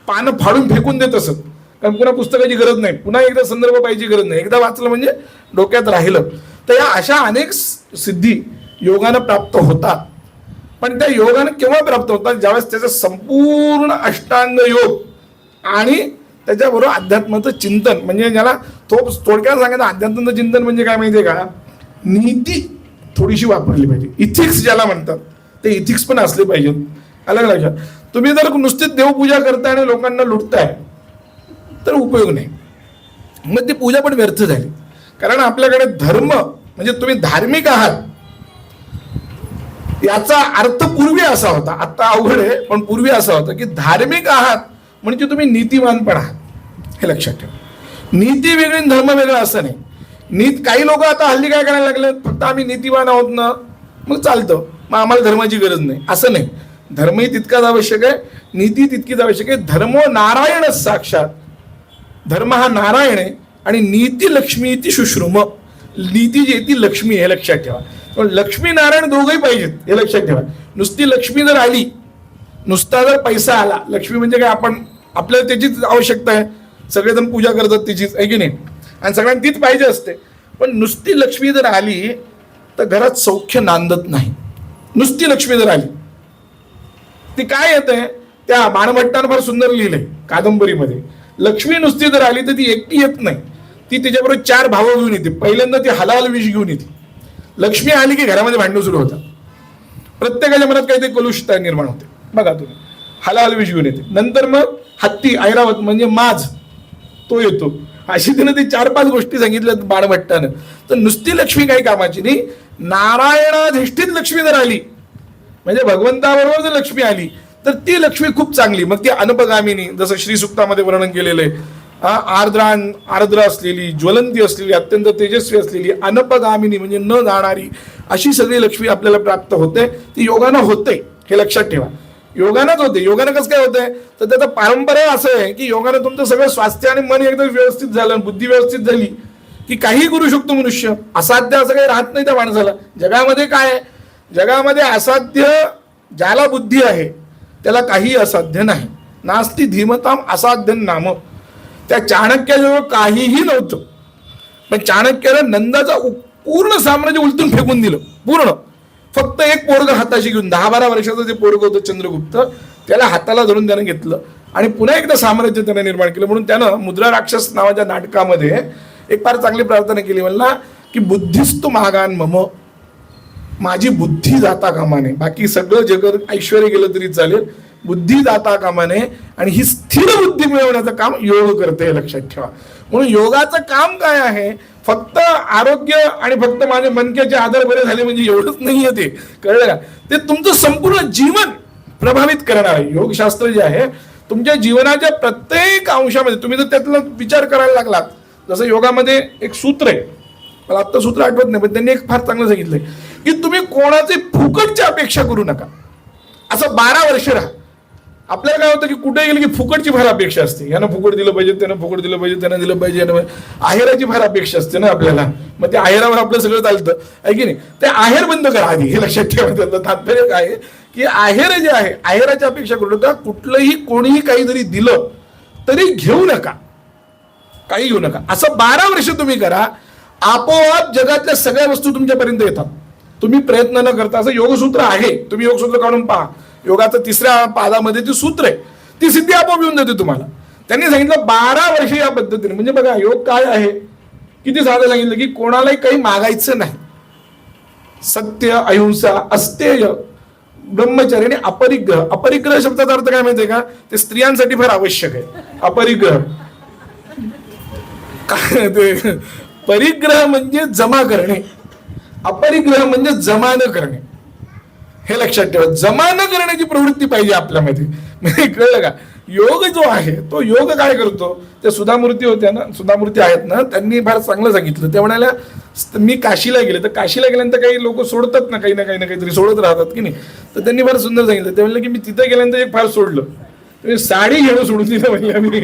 पानं फाडून फेकून देत असत. कारण पुन्हा पुस्तकाची गरज नाही, पुन्हा एकदा संदर्भ पाहिजे गरज नाही, एकदा वाचलं म्हणजे डोक्यात राहिलं. तर या अशा अनेक सिद्धी योगानं प्राप्त होतात. पण त्या योगानं केव्हा प्राप्त होतात? ज्यावेळेस त्याचा संपूर्ण अष्टांग योग आणि त्याच्याबरोबर अध्यात्माचं चिंतन, म्हणजे ज्याला थोडक्यात सांगायचं अध्यात्माचं चिंतन म्हणजे काय माहितीये का, नीती थोडीशी वापरली पाहिजे. इथिक्स ज्याला म्हणतात ते इथिक्स पण असले पाहिजेत. अलग लक्षात. तुम्ही जर नुसतीच देवपूजा करताय आणि लोकांना लुटताय तर उपयोग नाही, मग ती पूजा पण व्यर्थ झाली. कारण आपल्याकडे धर्म म्हणजे तुम्ही धार्मिक आहात याचा अर्थ पूर्वी असा होता, आता अवघड आहे पण पूर्वी असा होता की धार्मिक आहात म्हणजे तुम्ही नीतिवान पण आहात. हे लक्षात ठेवा. नीती वेगळी धर्म वेगळा असं नाही. काही लोक आता हल्ली काय करायला लागले, फक्त आम्ही नीतिवान आहोत ना मग चालतं, मग आम्हाला धर्माची गरज नाही, असं नाही. धर्मही तितकाच आवश्यक आहे, नीती तितकीच आवश्यक आहे. धर्मो नारायणच साक्षात. धर्म हा नारायण आहे आणि नीती लक्ष्मी ती शुश्रूम. नीती जी आहे ती लक्ष्मी, हे लक्षात ठेवा. पण लक्ष्मी नारायण दोघंही पाहिजेत, हे लक्षात ठेवा. नुसती लक्ष्मी जर आली, नुसता जर पैसा आला, लक्ष्मी म्हणजे काय, आपण आपल्याला त्याचीच आवश्यकता आहे, सगळेजण पूजा करतात त्याचीच, आहे की नाही, आणि सगळ्यांना तीच पाहिजे असते. पण नुसती लक्ष्मी जर आली तर घरात सौख्य नांदत नाही. नुसती लक्ष्मी जर आली ती काय येते, त्या बाणभट्टानं फार सुंदर लिहिलंय कादंबरीमध्ये. लक्ष्मी नुसती जर आली तर ती एकटी येत नाही, ती त्याच्याबरोबर 4 भावं घेऊन येते. पहिल्यांदा ती हलाल विष घेऊन येते. लक्ष्मी आली की घरामध्ये भांडण सुरू होतात. प्रत्येकाच्या मनात काहीतरी कलुषता निर्माण होते. बघा तुम्ही, हलाल विष घेऊन येते. नंतर मग हत्ती ऐरावत म्हणजे माज तो येतो. अशी तिनं ती 4-5 गोष्टी सांगितल्यात बाणभट्टानं. तर नुसती लक्ष्मी काही कामाची नाही. नारायणाधिष्ठित लक्ष्मी जर आली म्हणजे भगवंताबरोबर जर लक्ष्मी आली तर ती लक्ष्मी खूप चांगली. मग ती अनपगामिनी, जसं श्रीसुक्तामध्ये वर्णन केलेलं आहे, आर्द्र असलेली, ज्वलंती असलेली, अत्यंत तेजस्वी असलेली, अनपगामिनी म्हणजे न जाणारी, अशी सगळी लक्ष्मी आपल्याला प्राप्त होते. ती योगानं होते, हे लक्षात ठेवा. योगानंच होते. योगानं कसं काय होतंय तर त्याचा परंपरा असं आहे की योगानं तुमचं सगळं स्वास्थ्य आणि मन एकदम व्यवस्थित झालं, बुद्धी व्यवस्थित झाली की काही करू शकतो मनुष्य. असाध्य असं काही राहत नाही त्या माणसाला. जगामध्ये काय आहे, जगामध्ये असाध्य ज्याला बुद्धी आहे त्याला काही असाध्य नाही. नास्ति धीमताम असाध्य नाम. त्या चाणक्याजवळ काहीही नव्हतं, पण चाणक्यानं नंदाचा पूर्ण साम्राज्य उलटून फेकून दिलं पूर्ण. फक्त एक पोरग हाताशी घेऊन, 10-12 वर्षाचं जे पोरग होतं चंद्रगुप्त, त्याला हाताला धरून त्यानं घेतलं आणि पुन्हा एकदा साम्राज्य त्यानं निर्माण केलं. म्हणून त्यानं मुद्रा राक्षस नावाच्या नाटकामध्ये एक फार चांगली प्रार्थना केली, म्हणला की बुद्धिस्तु मागान मम, माझी बुद्धी जाता कामा नये. बाकी सगळं जगत ऐश्वर गेलं तरी चालेल, बुद्धी जाता कामा नये. आणि ही स्थिर बुद्धी मिळवण्याचं काम योग करते, लक्षात ठेवा. म्हणून योगाचं काम काय आहे, फक्त आरोग्य आणि फक्त माझे मनक्याचे आधार बरे झाले म्हणजे एवढंच नाहीये. ते कळलं का, ते तुमचं संपूर्ण जीवन प्रभावित करणार आहे. योगशास्त्र जे आहे तुमच्या जीवनाच्या प्रत्येक अंशामध्ये, तुम्ही जर त्यातला विचार करायला लागलात, जसं योगामध्ये एक सूत्र आहे, मला आत्ता सूत्र आठवत नाही, पण त्यांनी एक फार चांगलं सांगितलंय की तुम्ही कोणाची फुकटची अपेक्षा करू नका. असं 12 वर्ष राहा. आपल्याला काय होतं की कुठे गेलं की फुकटची फार अपेक्षा असते. यानं फुकट दिलं पाहिजे, त्यानं फुकट दिलं पाहिजे, त्यानं दिलं पाहिजे, आहेराची फार अपेक्षा असते ना आपल्याला. मग ते आहेरावर आपलं सगळं चालतं, आहे की नाही. ते आहेर बंद करा आधी, हे लक्षात ठेवा. त्याचं तात्पर्य काय आहे की आहेर जे आहे, आहेराची अपेक्षा करू नका. कुठलंही कोणीही काही जरी दिलं तरी घेऊ नका, काही घेऊ नका. असं 12 वर्ष तुम्ही करा, आपोआप जगातल्या सगळ्या वस्तू तुमच्यापर्यंत येतात, तुम्ही प्रयत्न न करता. असं योगसूत्र आहे, तुम्ही योगसूत्र काढून पहा. योगाचं 3ऱ्या पादामध्ये ती सूत्र आहे, ती सिद्धी आपोआप येऊन जाते तुम्हाला. त्यांनी सांगितलं 12 वर्ष या पद्धतीने. म्हणजे बघा योग काय आहे, किती साधं सांगितलं की कोणालाही काही मागायचं नाही. सत्य, अहिंसा, अस्तेय, ब्रह्मचर्य आणि अपरिग्रह. अपरिग्रह शब्दाचा अर्थ काय माहितीये का? ते स्त्रियांसाठी फार आवश्यक आहे. अपरिग्रह काय ते? परिग्रह म्हणजे जमा करणे, अपरिग्रह म्हणजे जमा न करणे. हे लक्षात ठेवा. जमा न करण्याची प्रवृत्ती पाहिजे आपल्यामध्ये. म्हणजे कळलं का? योग जो आहे तो योग काय करतो? त्या सुधामूर्ती होत्या ना, सुधामूर्ती आहेत ना, त्यांनी फार चांगलं सांगितलं. त्या म्हणाल्या मी काशीला गेले, तर काशीला गेल्यानंतर काही लोक सोडतात ना, काही ना काहीतरी सोडत राहतात की नाही. तर त्यांनी फार सुंदर सांगितलं. ते म्हणलं की मी तिथे गेल्यानंतर एक फार सोडलं, साडी घेणं सोडून दिलं. म्हणजे मी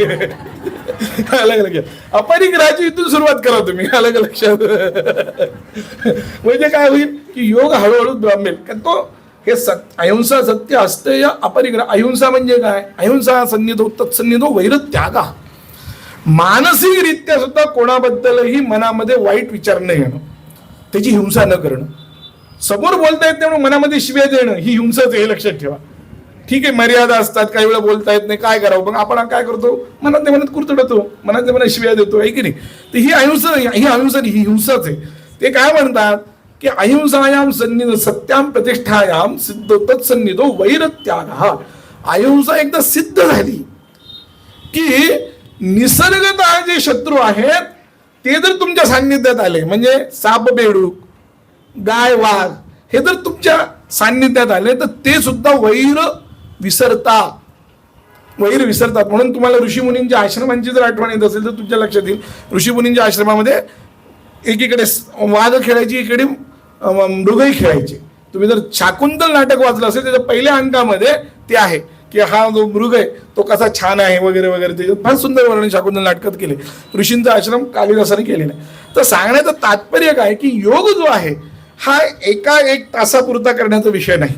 अलग अलग अपरिग्रहाची इथून सुरुवात करा तुम्ही. अलग लक्षात. म्हणजे काय होईल की योग हळूहळू ब्राह्मेल का तो हे अहिंसा, सत्य, अस्तेय, अपरिग्रह. अहिंसा म्हणजे काय? अहिंसा सन्निधो तत्सन्निधो वैरत्यागा. मानसिकरित्या सुद्धा कोणाबद्दलही मनामध्ये वाईट विचार न येणं, त्याची हिंसा न करणं. समोर बोलता येत नाही म्हणून मनामध्ये शिव्या देणं ही हिंसाच आहे. हे लक्षात ठेवा. ठीक आहे, मर्यादा असतात, काही वेळा बोलता येत नाही, काय करावं? मग आपण काय करतो? मनातल्या मनात कुरतडतो, मनातल्या मनात शिव्या देतो, आहे की नाही? तर ही अहिंसा, ही हिंसाच आहे. ते काय म्हणतात की अहिंसायाम सन्निध सत्याम प्रतिष्ठायाम सिद्ध तत्सन्निधो वैरत्याग. अहिंसा एकदा सिद्ध झाली की निसर्गतः जे शत्रू आहेत ते जर तुमच्या सान्निध्यात आले, म्हणजे साप, बेडूक, गाय, वाघ हे जर तुमच्या सान्निध्यात आले तर ते सुद्धा वैर विसरतात. म्हणून तुम्हाला ऋषीमुनींच्या आश्रमांची जर आठवण येत असेल तर तुमच्या लक्षात येईल, ऋषीमुनींच्या आश्रमामध्ये एकीकडे वाघ खेळायची, इकडे मृगही खेळायचे. तुम्ही जर शाकुंतल नाटक वाचलं असेल त्याच्या पहिल्या अंकामध्ये ते आहे की हा जो मृग आहे तो कसा छान आहे वगैरे वगैरे. त्याच्यात फार सुंदर वर्णन शाकुंतल नाटकात केले. ऋषींचा आश्रम कालिदासाने केलेला आहे. तर सांगण्याचं तात्पर्य काय की योग जो आहे हा एका एक तासापुरता करण्याचा विषय नाही.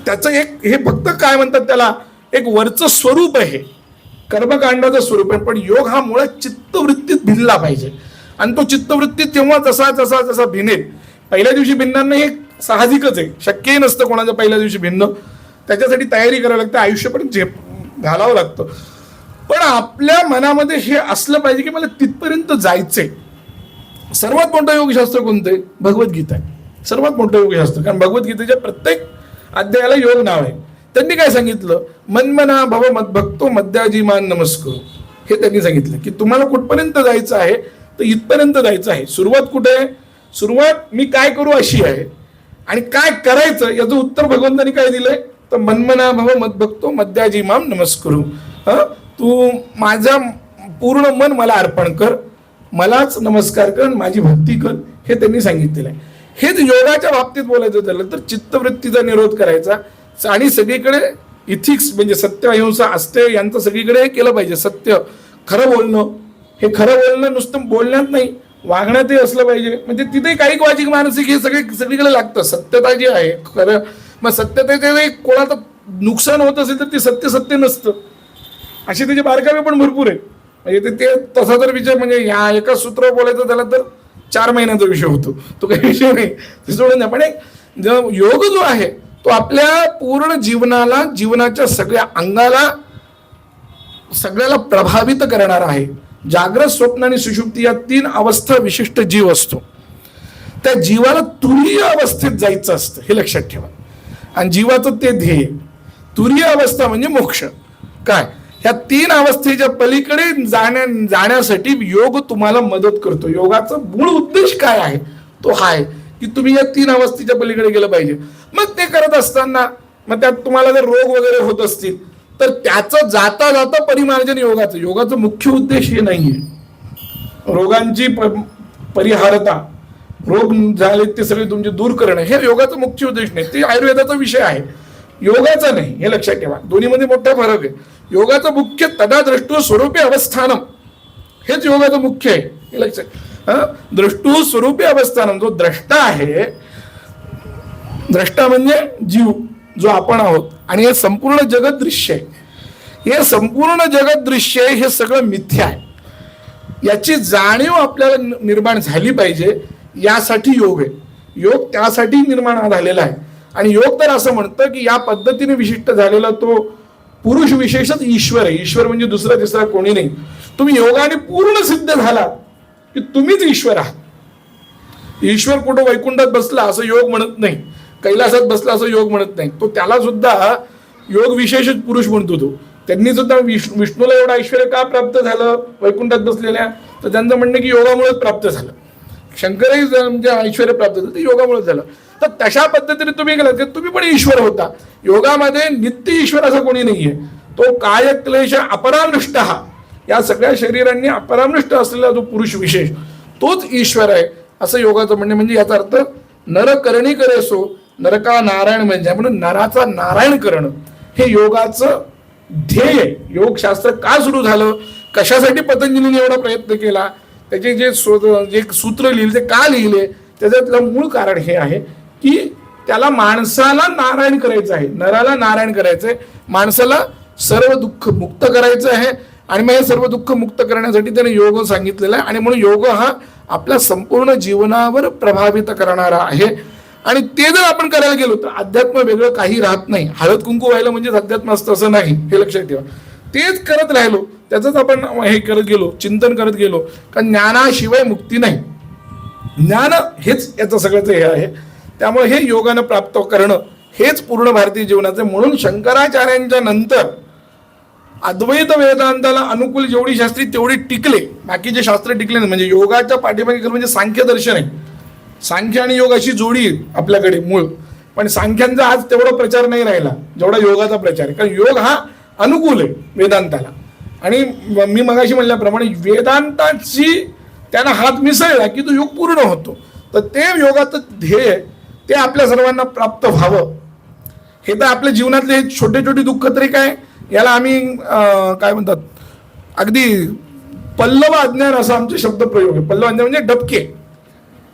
त्याचं एक हे फक्त काय म्हणतात त्याला एक वरचं स्वरूप आहे, कर्मकांडाचं स्वरूप आहे. पण योग हा मुळात चित्तवृत्तीत भिनला पाहिजे. आणि तो चित्तवृत्ती तेव्हा जसा भिनेल. पहिल्या दिवशी भिन्नांना हे साहजिकच आहे, शक्यही नसतं कोणाच्या पहिल्या दिवशी भिन्न. त्याच्यासाठी तयारी करावी लागते, आयुष्यपर्यंत घालावं लागतं. पण आपल्या मनामध्ये हे असलं पाहिजे की मला तिथपर्यंत जायचंय. सर्वात मोठं योगशास्त्र कोणतं आहे? भगवद्गीता आहे सर्वात मोठं योगशास्त्र. कारण भगवद्गीतेच्या प्रत्येक अध्यायाला योग नाव आहे. त्यांनी काय सांगितलं? मन्मना भव मद्भक्तो मद्याजी मान नमस्करो. हे त्यांनी सांगितलं की तुम्हाला कुठपर्यंत जायचं आहे तर इथपर्यंत जायचं आहे. सुरुवात कुठे आहे? सुरुवात मी काय करू अशी आहे. आणि काय करायचं याचं उत्तर भगवंतांनी काय दिलंय? तर मन्मना भव मद्भक्तो मद्याजी माम नमस्करो. तू माझं पूर्ण मन मला अर्पण कर, मलाच नमस्कार कर, माझी भक्ती कर. हे त्यांनी सांगितलेलं आहे. हेच योगाच्या बाबतीत बोलायचं झालं तर चित्तवृत्तीचा निरोध करायचा आणि सगळीकडे इथिक्स म्हणजे सत्य, अहिंसा, अस्तेय यांचं सगळीकडे हे केलं पाहिजे. सत्य, खरं बोलणं. हे खरं बोलणं नुसतं बोलण्यात नाही, वागण्यातही असलं पाहिजे. म्हणजे तिथे काही वाचिक मानसिक हे सगळीकडे लागतं. सत्यता जी आहे खरं, मग सत्यतेचे कोणाचं नुकसान होत असेल तर ते सत्य नसतं. असे त्याचे बारकावे पण भरपूर आहेत. म्हणजे ते तसा जर विषय म्हणजे ह्या एका सूत्र बोलायचं त्याला तर 4 महिन्याचा विषय होतो. तो काही विषय नाही, ते सोडून द्या. पण एक योग जो आहे तो आपल्या पूर्ण जीवनाला, जीवनाच्या सगळ्या अंगाला, सगळ्याला प्रभावित करणारा आहे. जागृत, स्वप्न आणि सुषुप्ती या 3 अवस्था विशिष्ट जीव असतो. त्या जीवाला तुरीय अवस्थेत जायचं असतं, हे लक्षात ठेवा. आणि जीवाचं ते ध्येय तुरीय अवस्था म्हणजे मोक्ष. काय ह्या 3 अवस्थेच्या पलीकडे जाण्यासाठी योग तुम्हाला मदत करतो. योगाचा मूळ उद्देश काय आहे? तो हा आहे की तुम्ही या 3 अवस्थेच्या पलीकडे गेलं पाहिजे. मग ते करत असताना मग त्यात तुम्हाला जर रोग वगैरे होत असतील तर त्याचं जाता जाता परिमार्जन योगाचं मुख्य उद्देश हे नाहीये. रोगांची परिहारता, रोग झाले ते सगळे तुमचे दूर करणं हे योगाचा मुख्य उद्देश नाही. ते आयुर्वेदाचा विषय आहे, योगाचा नाही. हे लक्षात ठेवा. दोन्हीमध्ये मोठा फरक आहे. योगाचं मुख्य तदा द्रष्टू स्वरूपे अवस्थानम, हेच योगाचं मुख्य आहे. हे लक्षात. द्रष्टू स्वरूपे अवस्थानम, जो द्रष्टा आहे, द्रष्टा म्हणजे जीव जो आपण आहोत. आणि हे संपूर्ण जगत दृश्य आहे. हे संपूर्ण जगत दृश्य आहे, हे सगळं मिथ्या आहे. याची जाणीव आपल्याला निर्माण झाली पाहिजे. यासाठी योग आहे. योग त्यासाठी निर्माण झालेला आहे. आणि योग तर असं म्हणतं की या पद्धतीने विशिष्ट झालेला तो पुरुष विशेषच ईश्वर आहे. ईश्वर म्हणजे दुसरा तिसरा कोणी नाही. तुम्ही योगाने पूर्ण सिद्ध झालात की तुम्हीच ईश्वर आहात. ईश्वर कुठं वैकुंठात बसला असं योग म्हणत नाही, कैलासात बसला असं योग म्हणत नाही. तो त्याला सुद्धा योग विशेषच पुरुष म्हणतो तो. त्यांनी सुद्धा विष्णूला एवढं ऐश्वर्य का प्राप्त झालं वैकुंठात बसलेल्या, तर त्यांचं म्हणणं की योगामुळेच प्राप्त झालं. शंकरही म्हणजे ऐश्वर्य प्राप्त झालं ते योगामुळे झालं. तर तशा पद्धतीने तुम्ही गेलात की तुम्ही पण ईश्वर होता. योगामध्ये नित्य ईश्वर असं कोणी नाहीये. तो काय क्लेश अपरामृष्ट, हा या सगळ्या शरीरांनी अपरामृष्ट असलेला जो पुरुष विशेष तोच ईश्वर आहे असं योगाचं म्हणणे. म्हणजे याचा अर्थ नर करणी करे सो नरका नारायण, म्हणजे म्हणून नराचा नारायण करणं हे योगाचं ध्येय आहे. योगशास्त्र का सुरू झालं, कशासाठी पतंजलीने एवढा प्रयत्न केला, त्याचे जे सूत्र लिहिले ते का लिहिले, त्याच्यातलं मूळ कारण हे आहे की त्याला माणसाला नारायण करायचं आहे, नराला नारायण करायचं आहे, माणसाला सर्व दुःख मुक्त करायचं आहे. आणि मग हे सर्व दुःख मुक्त करण्यासाठी त्याने योग सांगितलेला आहे. आणि म्हणून योग हा आपल्या संपूर्ण जीवनावर प्रभावित करणारा आहे. आणि ते जर आपण करायला गेलो तर अध्यात्म वेगळं काही राहत नाही. हळद कुंकू व्हायला म्हणजे अध्यात्म असतं असं नाही, हे लक्षात ठेवा. तेच करत राहिलो, त्याचंच आपण हे करत गेलो, चिंतन करत गेलो, कारण ज्ञानाशिवाय मुक्ती नाही. ज्ञान हेच याचं सगळ्याचं हे आहे. त्यामुळे हे योगानं प्राप्त करणं हेच पूर्ण भारतीय जीवनाचं. म्हणून शंकराचार्यांच्या नंतर अद्वैत वेदांताला अनुकूल जेवढी शास्त्री तेवढी टिकले, बाकीचे शास्त्र टिकले नाही. म्हणजे योगाच्या पाठीमागे म्हणजे सांख्य दर्शन आहे. सांख्य आणि योग अशी जोडी आहे आपल्याकडे मूळ, पण सांख्यांचा आज तेवढा प्रचार नाही राहिला जेवढा योगाचा प्रचार आहे. कारण योग हा अनुकूल आहे वेदांताला. आणि मी मगाशी म्हणल्याप्रमाणे वेदांताची त्यांना हात मिसळला की तो योग पूर्ण होतो. तर ते योगाचं ध्येय ते आपल्या सर्वांना प्राप्त व्हावं. हे तर आपल्या जीवनातले हे छोटे छोटे दुःख तरी काय, याला आम्ही काय म्हणतात, अगदी पल्लव अज्ञान असा आमचा शब्द प्रयोग आहे. पल्लव अज्ञान म्हणजे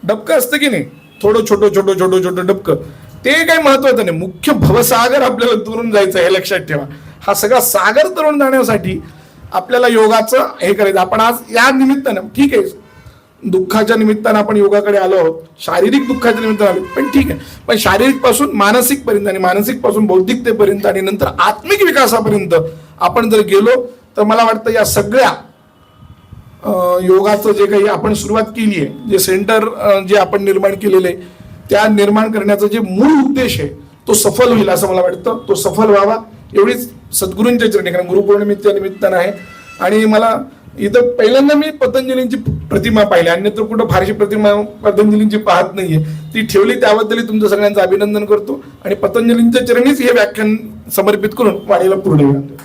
डबकं असतं की नाही, थोडं छोटं डबकं, ते काही महत्वाचं नाही. मुख्य भवसागर आपल्याला तरुण जायचं हे लक्षात ठेवा. हा सगळा सागर तरुण जाण्यासाठी आपल्याला योगाचं हे करायचं. आपण आज या निमित्तानं ठीक आहे, दुःखाच्या निमित्तानं आपण योगाकडे आलो आहोत, शारीरिक दुःखाच्या निमित्तानं आलो, पण ठीक आहे. पण शारीरिक पासून मानसिक पर्यंत आणि मानसिक पासून बौद्धिकतेपर्यंत आणि नंतर आत्मिक विकासापर्यंत आपण जर गेलो तर मला वाटतं या सगळ्या योगाचं जे काही आपण सुरुवात केली आहे, जे सेंटर जे आपण निर्माण केलेलं आहे, त्या निर्माण करण्याचा जे मूळ उद्देश आहे तो सफल होईल असं मला वाटतं. तो सफल व्हावा एवढीच सद्गुरूंच्या चरणी, कारण गुरुपौर्णिमेच्या निमित्तानं आहे. आणि मला इथं पहिल्यांदा मी पतंजलींची प्रतिमा पाहिली, अन्यत्र कुठं फारशी प्रतिमा पतंजलींची पाहत नाहीये, ती ठेवली. त्याबद्दल तुमचं सगळ्यांचं अभिनंदन करतो आणि पतंजलींच्या चरणीच हे व्याख्यान समर्पित करून वाणीला पूर्ण करतो.